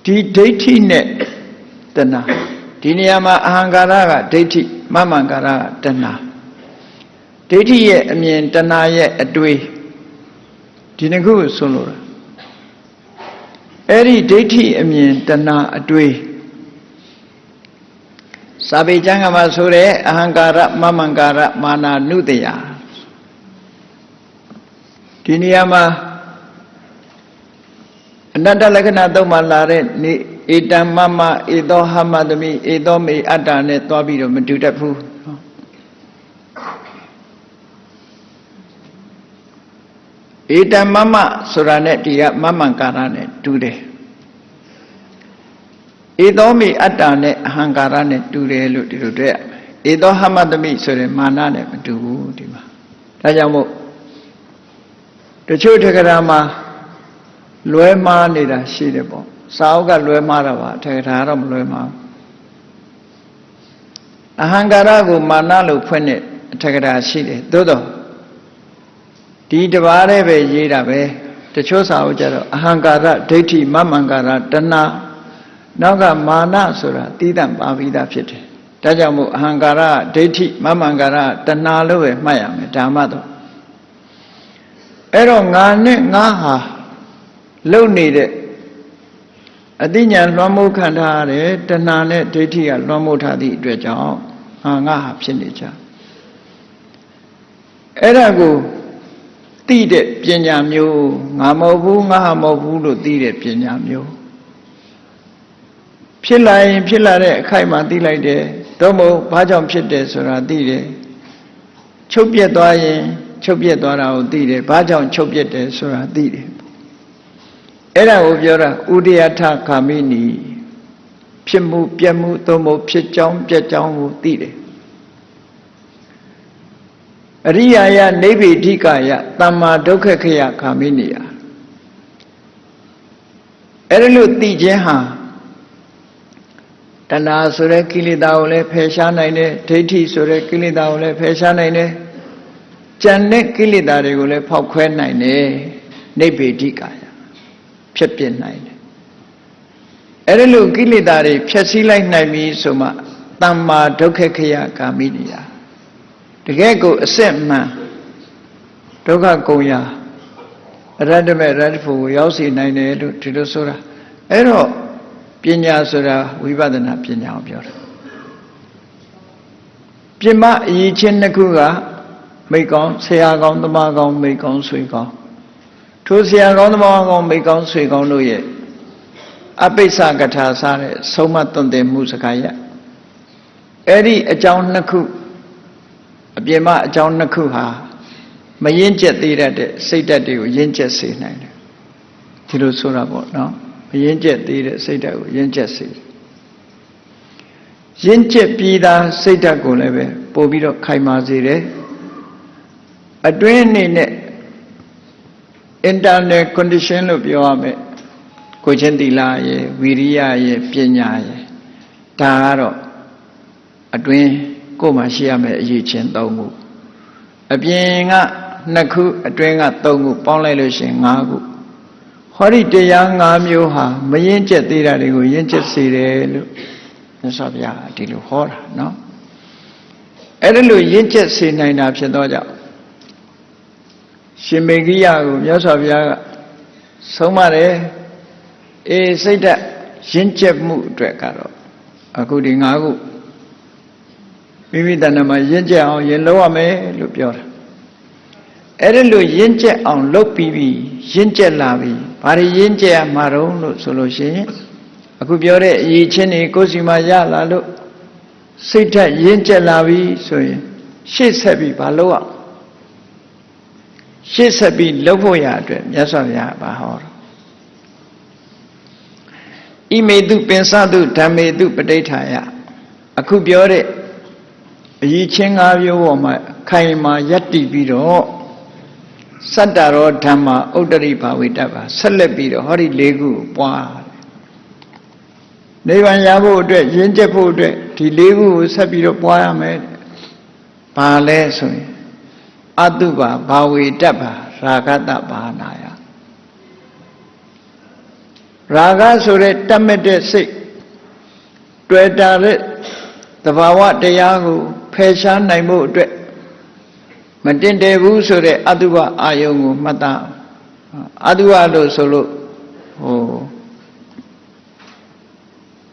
ဒီဒိဋ္ဌိနဲ့တဏှာဒီနေရာမှာအဟံကာရကဒိဋ္ဌိမမံကာရကတဏှာဒိဋ္ဌိရဲ့အမြင်တဏှာရဲ့အတွေ့ဒီနှစ်ခုကိုဆိုလိုတာအဲ့ဒီဒိဋ္ဌိအမြင်တဏှာအတွေ့စာပေကျမ်းကမှာဆိုတဲ့အဟံကာရမမံကာရမာနာနုတယဒီနေရာမှာအနတ္တလက္ခဏာသုံးပါလာတဲ့နေဧတံမမဧသောဟမသမိဧသောမေအတ္တနဲ့တွားပြီးတော့မတူတတ်ဘူးဧတံမမဆိုတာနဲ့ဒီကမမံကာရနဲ့တူတယ် ဧသောမိအတ္တနဲ့အဟံကာရနဲ့တူတယ်လို့ဒီလိုတွေ့ရမယ်ဧသောဟမတမိဆိုတဲ့မာနနဲ့မတူဘူးဒီမှာဒါကြောင့်မို့တချို့တက္ကရာမှာလွဲမှားနေတာရှိတယ်ပေါ့စာအုပ်ကလွဲမှားတာပါတက္ကရာတော့မလွဲမှားအဟံကာရကိုမာနလို့ဖွင့်တဲ့အတက္ကရာရှိတယ်သို့တော့ဒီတပါးတည်းပဲရေးတာပဲတချို့စာအုပ်ကျတော့အဟံကာရဒိဋ္ဌိမမံကာရတဏှာနောက်ကမာနဆိုတာတီးတန့်ပါပြီးသားဖြစ်တယ်ဒါကြောင့်မို့အဟံကာရဒိဋ္ဌိမမံကာရတဏှာလို့ပဲမှတ်ရမယ်ဓမ္မတော့အဲ့တော့ငါနဲ့ငါဟာလုံနေတဲ့အသိဉာဏ်လွှမ်းမိုးခံထားရတဲ့တဏှာနဲ့ဒိဋ္ဌိကလွှမ်းမိုးထားသည့်အတွက်ကြောင့်ငါဟာဖြစ်နေကြအဲ့ဒါကိုသိတဲ့ပညာမျိုးငါမဟုတ်ဘူးငါဟာမဟုတ်ဘူးလို့သိတဲ့ပညာမျိုးဖြစ်လာရင်ဖြစ်လာတဲ့အခိုက်မှာသိလိုက်တယ်တော့မဟုတ်ဘာကြောင့်ဖြစ်တယ်ဆိုတာသိတယ်ချုပ်ပြက်သွားရင်ချုပ်ပြက်သွားတာကိုသိတယ်ဘာကြောင့်ချုပ်ပြက်တယ်ဆိုတာသိတယ်အဲ့ဒါကိုပြောတာဥဒယထခာမိနီဖြစ်မှုပြက်မှုသို့မဟုတ်ဖြစ်ကြောင်းပြက်ကြောင်းကိုသိတယ်အရိယာယနိဗ္ဗေဒိကယသမ္မာဒုက္ခခယခာမိနီယအဲ့ဒါလို့သိခြင်းဟာတဏှာဆိုတဲ့ကိလေသာကိုလည်းဖယ်ရှားနိုင်တယ်ဒိဋ္ဌိဆိုတဲ့ကိလေသာကိုလည်းဖယ်ရှားနိုင်တယ်ကြံတဲ့ကိလေသာတွေကိုလည်းဖောက်ခွဲနိုင်တယ်နိဗ္ဗေဒိကယဖြစ်ပြနိုင်တယ်အဲ့ဒါလို့ကိလေသာတွေဖျက်ဆီးလိုက်နိုင်ပြီဆိုမှသမ္မာဒုက္ခခယကာမိနိယတကယ်ကိုအစစ်မှန်ဒုက္ခကုန်ရာအရတ္တမေရတ္တဖို့ကိုရောက်စေနိုင်တယ်လို့ဒီလိုဆိုတာအဲ့တော့ပညာဆိုတာဝိပဿနာပညာကိုပြောတာပြမအရေးချင်းတစ်ခုကမိတ်ကောင်းဆရာကောင်းသမားကောင်းမိတ်ကောင်းဆွေကောင်းထိုဆရာကောင်းသမားကောင်းမိတ်ကောင်းဆွေကောင်းတို့ရဲ့အပိစ္ဆကထာစားတဲ့ဆုံးမသွန်သင်မှုစကားရအဲ့ဒီအကြောင်းနှစ်ခုအပြမအကြောင်းနှစ်ခုဟာမရင့်ကျက်သေးတဲ့စိတ်ဓာတ်တွေကိုရင့်ကျက်စေနိုင်တယ်ဒီလိုဆိုတာပေါ့နော်မရင့်ကျက်သေးတဲ့စိတ်ဓာတ်ကိုရင့်ကျက်စေရင့်ကျက်ပြီးသားစိတ်ဓာတ်ကိုလည်းပဲပို့ပြီးတော့ခိုင်မာစေတယ်အတွင်းအနေနဲ့ internal condition လို့ပြောရမယ်ကိုချင်းသီလရဲ့ဝီရိယရဲ့ပညာရဲ့ဒါကတော့အတွင်းကိုယ်မှာရှိရမယ်အရေးချင်း၃ခုအပြင်က2ခုအတွင်းက3ခုပေါင်းလိုက်လို့ရှိရင်5ခုဟောဒီတရား5မျိုးဟာမရင့်ကျက်သေးတာတွေကိုရင့်ကျက်စေတယ်လို့မြတ်စွာဘုရားဒီလိုဟောတာနော်အဲ့ဒါလို့ရင့်ကျက်စေနိုင်တာဖြစ်တော့ကြောင့်ရှင်မေဂိယကိုမြတ်စွာဘုရားကဆုံးမတယ်အေးစိတ်ဓာတ်ရင့်ကျက်မှုအတွက်ကတော့အခုဒီ5ခုမိမိတဏ္ဍာမှာရင့်ကျက်အောင်ရင်လုပ်ရမယ်လို့ပြောတာအဲ့ဒါလို့ရင့်ကျက်အောင်လုပ်ပြီးရင့်ကျက်လာပြီဘာတွေရင့်ကျက်ရမှာတော့လို့ဆိုလို့ရှိရင်အခုပြောတဲ့အရေးချင်းတွေကိုယ်စီမှာရလာလို့စိတ်ဓာတ်ရင့်ကျက်လာပြီဆိုရင်ရှေ့ဆက်ပြီးဘာလုပ်အောင်ရှေ့ဆက်ပြီးလုပ်ဖို့ရအတွက်မြတ်စွာဘုရားဘာဟောတော့ဣမေတုပင်စတုဓမ္မေတုပဋိဋ္ဌာယအခုပြောတဲ့အရေးချင်း၅မျိုးပေါ်မှာခိုင်မာယက်တည်ပြီးတော့စတ္တရောဓမ္မဥတ္တရိဘာဝိတ္တပါဆက်လက်ပြီးတော့ဟောဒီ၄ခုကိုပွားနိဗ္ဗာန်ရဖို့အတွက်ရင့်ကျက်ဖို့အတွက်ဒီ၄ခုကိုဆက်ပြီးတော့ပွားရမယ်ဘာလဲဆိုရင်အတုပါဘာဝိတ္တပါရာဂတဘာနာယရာဂဆိုတဲ့တတ်မဲ့တဲ့စိတ်တွေ့တာတဲ့သဘာဝတရားကိုဖယ်ရှားနိုင်ဖို့အတွက်မတင်တယ်ဘူးဆိုတဲ့အတုပအာယုံကိုမှတ်သားအတုပလို့ဆိုလို့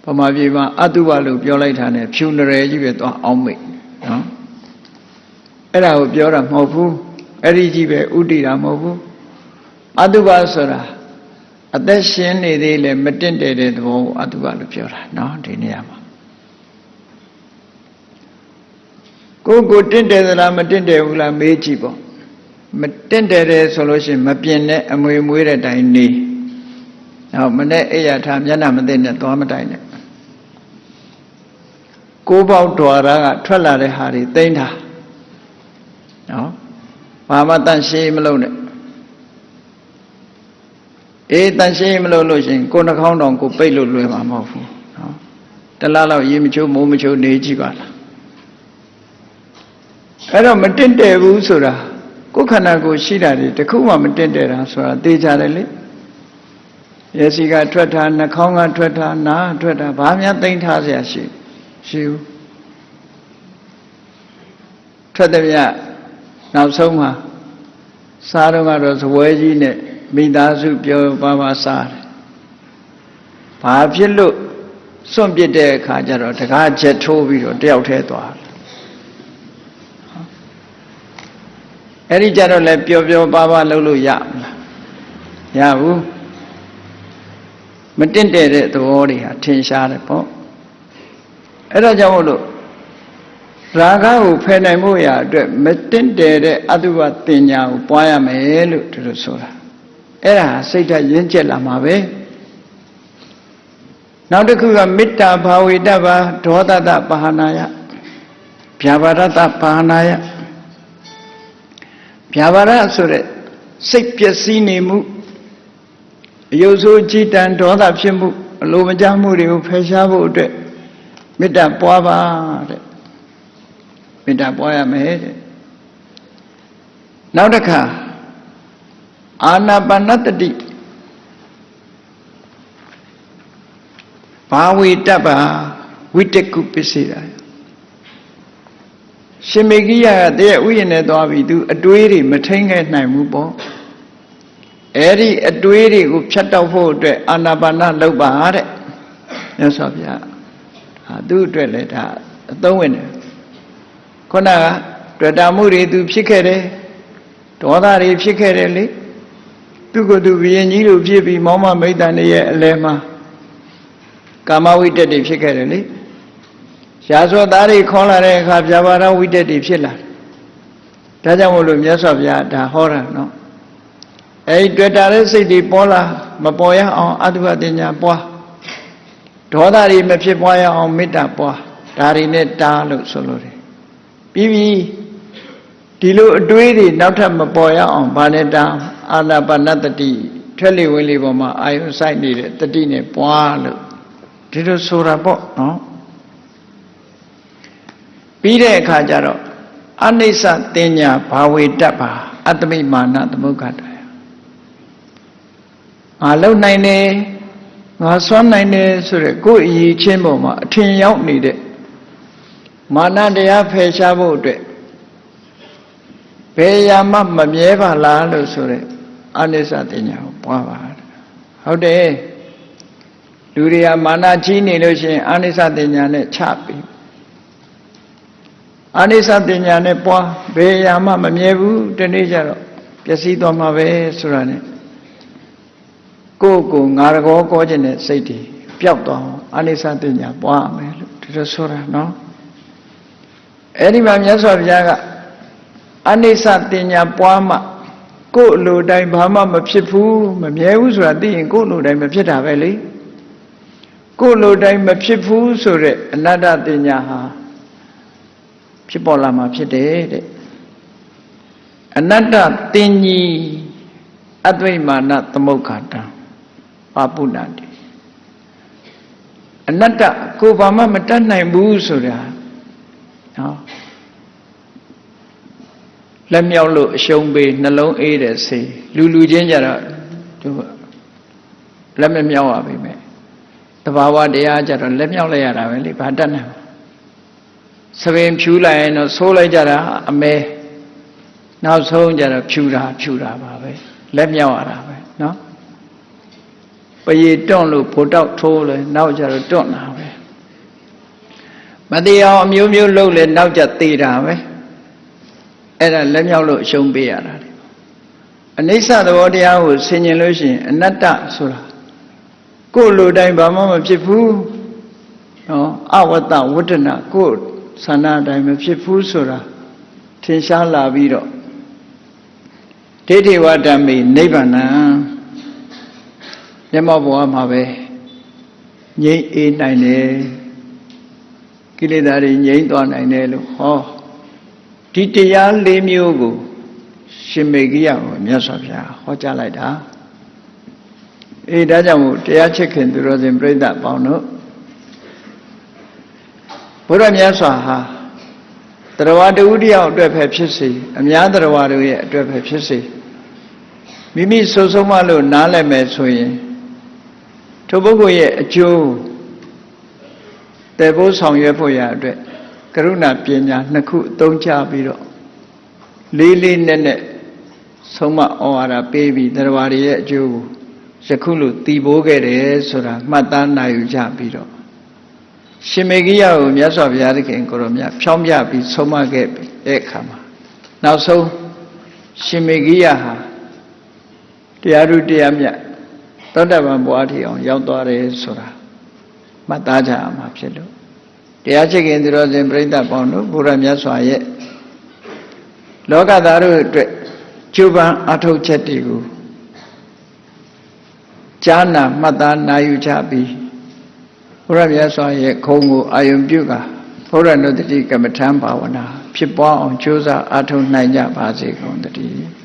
ဗမာပြည်မှာအတုပလို့ပြောလိုက်တာ ਨੇ ဖြူနရယ်ကြီးပဲသွားအောင်မိတ်နော်အဲ့ဒါကိုပြောတာမဟုတ်ဘူးအဲ့ဒီကြီးပဲဥတည်တာမဟုတ်ဘူးအတုပဆိုတာအသက်ရှင်နေသေးလဲမတင့်တယ်တဲ့သဘောကိုအတုပလို့ပြောတာနော်ဒီနေရာမှာကိုတင့်တယ်သလားမတင့်တယ်ဘူးလားမေးကြည့်ပေါ့မတင့်တယ်တယ်ဆိုလို့ရှိရင်မပြင်းနဲ့အမွေမွေးတဲ့တိုင်နေဟောမနဲ့အိယာထားမျက်နှာမသိနဲ့သွားမတိုင်နဲ့ ကိုးပေါက်တော်ရကထွက်လာတဲ့ဟာတွေသိမ့်တာနော်ဘာမှတန်ရှင်းမလုပ်နဲ့တန်ရှင်းမလုပ်လို့ရှင်ကိုယ်နှာခေါင်းတောင်ကိုပိတ်လို့လွယ်မှာမဟုတ်ဘူးနော်တလားလောက်ရေမချိုးမိုးမချိုးနေကြည့်ပါလားအဲ့တော့မတင့်တယ်ဘူးဆိုတာကိုယ်ခန္ဓာကိုယ်ရှိတာတွေတခုမှမတင့်တယ်တာဆိုတာသိကြတယ်လေမျက်စိကထွက်တာနှာခေါင်းကထွက်တာနားထွက်တာဘာမှသိမ့်ထားเสียရှိဘူးထွက်တဲ့မြနောက်ဆုံးမှာစားတော့ကတော့ဇပွဲကြီးနဲ့မိသားစုပြောပါစားတယ်ဘာဖြစ်လို့စွန့်ပစ်တဲ့အခါကျတော့တကားချက်ထိုးပြီးတော့တယောက်တည်းသွားတယ်အဲ့ဒီကြတော့လည်းပျော်ပျော်ပါလှုပ်လို့ရမလားရဘူးမတင့်တယ်တဲ့သဘောတွေဟာထင်ရှားတယ်ပေါ့အဲ့ဒါကြောင့်မို့လို့ရာဂကိုဖယ်နိုင်ဖို့ရာအတွက်မတင့်တယ်တဲ့အတုပတင်ညာကိုပွားရမယ်လို့ဒီလိုဆိုတာအဲ့ဒါစိတ်ဓာတ်ရင့်ကျက်လာမှာပဲနောက်တစ်ခုကမေတ္တာဘာဝေတ္တဘာဒေါသတပါဟနာယဗျာပါဒတပါဟနာယဗျာပါဒဆိုတဲ့စိတ်ပျက်စီးနေမှုအယုဆိုးကြည်တံဒေါသဖြစ်မှုအလိုမကျမှုတွေကိုဖယ်ရှားဖို့အတွက်မေတ္တာပွားပါတဲ့မေတ္တာပွားရမယ်တဲ့နောက်တစ်ခါအာနာပါနတတိဘာဝေတ္တဘာဝိတကုပစ္စေတာရှင်မေကိယကတည်းကဥယျာဉ်နဲ့သွားပြီသူအတွေးတွေမထိန်ခဲ့နိုင်ဘူးပေါ့အဲ့ဒီအတွေးတွေကိုဖြတ်တောက်ဖို့အတွက်အာနာပါနလုပ်ပါတဲ့မြတ်စွာဘုရားသူ့အတွက်လည်းဒါအသုံးဝင်တယ်ခုနကတွေ့တာမှုတွေသူဖြစ်ခဲ့တယ်ဒေါသတွေဖြစ်ခဲ့တယ်လေသူကသူဘုရင်ကြီးလိုဖြစ်ပြီးမောင်မမိတ်တန်ရဲ့အလဲမှာကာမဝိတ္တတွေဖြစ်ခဲ့တယ်လေရာဇဝတ်သားတွေခေါ်လာတဲ့အခါဗျာပါဒဝိတ္တတွေဖြစ်လာတယ်ဒါကြောင့်မို့လို့မြတ်စွာဘုရားဒါဟောတာနော်အဲဒီတွေ့တာတဲ့စိတ်တွေပေါ်လာမပေါ်ရအောင်အတုပတင်ညာပွားဒေါသတွေမဖြစ်ပွားရအောင်မေတ္တာပွားဒါတွေနဲ့တားလို့ဆိုလို့တယ်ပြီးပြီဒီလိုအတွေးတွေနောက်ထပ်မပေါ်ရအောင်ဗာနဲ့တားအာနာပါနတတိထွက်လေဝင်လေပေါ်မှာအာယုစိုက်နေတဲ့တတိနဲ့ပွားလို့ဒီလိုဆိုတာပေါ့နော်ပြီးတဲ့အခါကျတော့အနိစ္စတင်ညာဘာဝေတ္တပါအတ္တမိမာနသမုဋ္ဌာတယငါလုံနိုင်တယ်ငါစွမ်းနိုင်တယ်ဆိုတဲ့ကိုယ်အရေးချင်းပေါ်မှာအထင်ရောက်နေတဲ့မာနတရားဖယ်ရှားဖို့အတွက်ဘယ်ရာမှမမြဲပါလားလို့ဆိုတဲ့အနိစ္စတင်ညာကိုပွားပါဟုတ်တယ်လူတွေကမာနကြီးနေလို့ရှိရင်အနိစ္စတင်ညာနဲ့ချပြီးအနိစ္စတင်ညာနဲ့ပွားဘယ်ရာမှမမြဲဘူးတနေ့ကျတော့ပျက်စီးသွားမှာပဲဆိုတာ ਨੇ ကိုငါရကောကောခြင်းနဲ့စိတ်တွေပျောက်သွားအောင်အနိစ္စတင်ညာပွားမယ်လို့ဒီလိုဆိုတာနော်အဲ့ဒီမှာမြတ်စွာဘုရားကအနိစ္စတင်ညာပွားမှကိုယ်လိုတိုင်းဘာမှမဖြစ်ဘူးမမြဲဘူးဆိုတာသိရင်ကိုယ်လိုတိုင်းမဖြစ်တာပဲလေကိုယ်လိုတိုင်းမဖြစ်ဘူးဆိုတဲ့အနတ္တတင်ညာဟာဖြစ်ပေါ်လာမှာဖြစ်တယ်တဲ့အနတ္တတင်ကြီးအတ္တိမာနသမုဋ္ဌာတံပါပုဏ္ဏတိအနတ္တကိုဘာမှမတတ်နိုင်ဘူးဆိုတာနော်လက်မြောက်လို့အရှုံးပေးနှလုံးအေးတဲ့စိတ်လူချင်းကြတော့သူလက်မမြောက်ရပါမယ်တဘာဝတရားကြတော့လက်မြောက်လိုက်ရတာပဲလေဘာတတ်နိုင်စပင်ဖြူလိုက်ရင်တော့ဆိုးလိုက်ကြတာအမဲနောက်ဆုံးကြတော့ဖြူတာပါပဲလက်မြောက်ရတာပဲနော်ပရေတွန့်လို့ဖို့တောက်ထိုးလဲနောက်ကြတော့တွန့်တာပဲမသေးအောင်အမျိုးမျိုးလှုပ်လဲနောက်ကြသေးတာပဲအဲ့ဒါလက်မြောက်လို့အရှုံးပေးရတာလေအနိစ္စသဘောတရားကိုဆင်ញင်လို့ရှိရင်အနတ္တဆိုတာကိုယ်လိုတိုင်းဘာမှမဖြစ်ဘူးနော်အဝတ္တဝတ္တနာကိုယ်ဆန္ဒတိုင်းမဖြစ်ဘူးဆိုတာထင်ရှားလာပြီးတော့ဒိဋ္ဌိဝတ္တမိနိဗ္ဗာန်မျက်မှောက်ဘဝမှာပဲငြိမ်းအေးနိုင်တယ် ကိလေသာတွေငြိမ်းသွားနိုင်တယ်လို့ဟောဒီတရား၄မျိုးကိုရှင်မေဂိယကိုမြတ်စွာဘုရားဟောကြားလိုက်တာဒါကြောင့်မို့တရားချစ်ခင်သူတော်စင်ပြိဿပေါင်းတို့ဘုရားမြတ်စွာဟာတရားတူတယောက်အတွက်ပဲဖြစ်စေအများတရားတို့ရဲ့အတွက်ပဲဖြစ်စေမိမိစုံစုံမလို့နားလည်မယ်ဆိုရင်ထိုပုဂ္ဂိုလ်ရဲ့အကျိုးတည်ဖို့ဆောင်ရွက်ဖို့ရအတွက်ကရုဏာပညာနှစ်ခုအသုံးချပြီးတော့လေးလေးနက်နက်ဆုံးမဩဝါဒပေးပြီးတရားတွေရဲ့အကျိုးကိုယခုလိုတည်ပိုးခဲ့တယ်ဆိုတာမှတ်သားနိုင်ယူကြပြီးတော့ရှင်မေဂိယကိုမြတ်စွာဘုရားသခင်ကိုရောမြတ်ဖြောင်းပြပြီးဆုံးမခဲ့တဲ့အခါမှာနောက်ဆုံးရှင်မေဂိယဟာတရားဓုတရားမြတ်သောတပန်ဘဝထီအောင်ရောက်သွားတယ်ဆိုတာမှတ်သားကြရမှာဖြစ်လို့တရားချစ်ခင်သူတော်စင်ပြိဿပေါင်းတို့ဘုရားမြတ်စွာရဲ့လောကသားတို့အတွက်ကျိုးပန်းအထောက်ချက်တွေကိုကြားနာမှတ်သားနိုင်ယူကြပြီးဘုရားမြတ်စွာရဲ့ခုံကိုအာယုံပြုကဘုရားနုတ္တိကမ္မထံဘာဝနာဖြစ်ပွားအောင်ကြိုးစားအားထုတ်နိုင်ကြပါစေကုန်သတည်း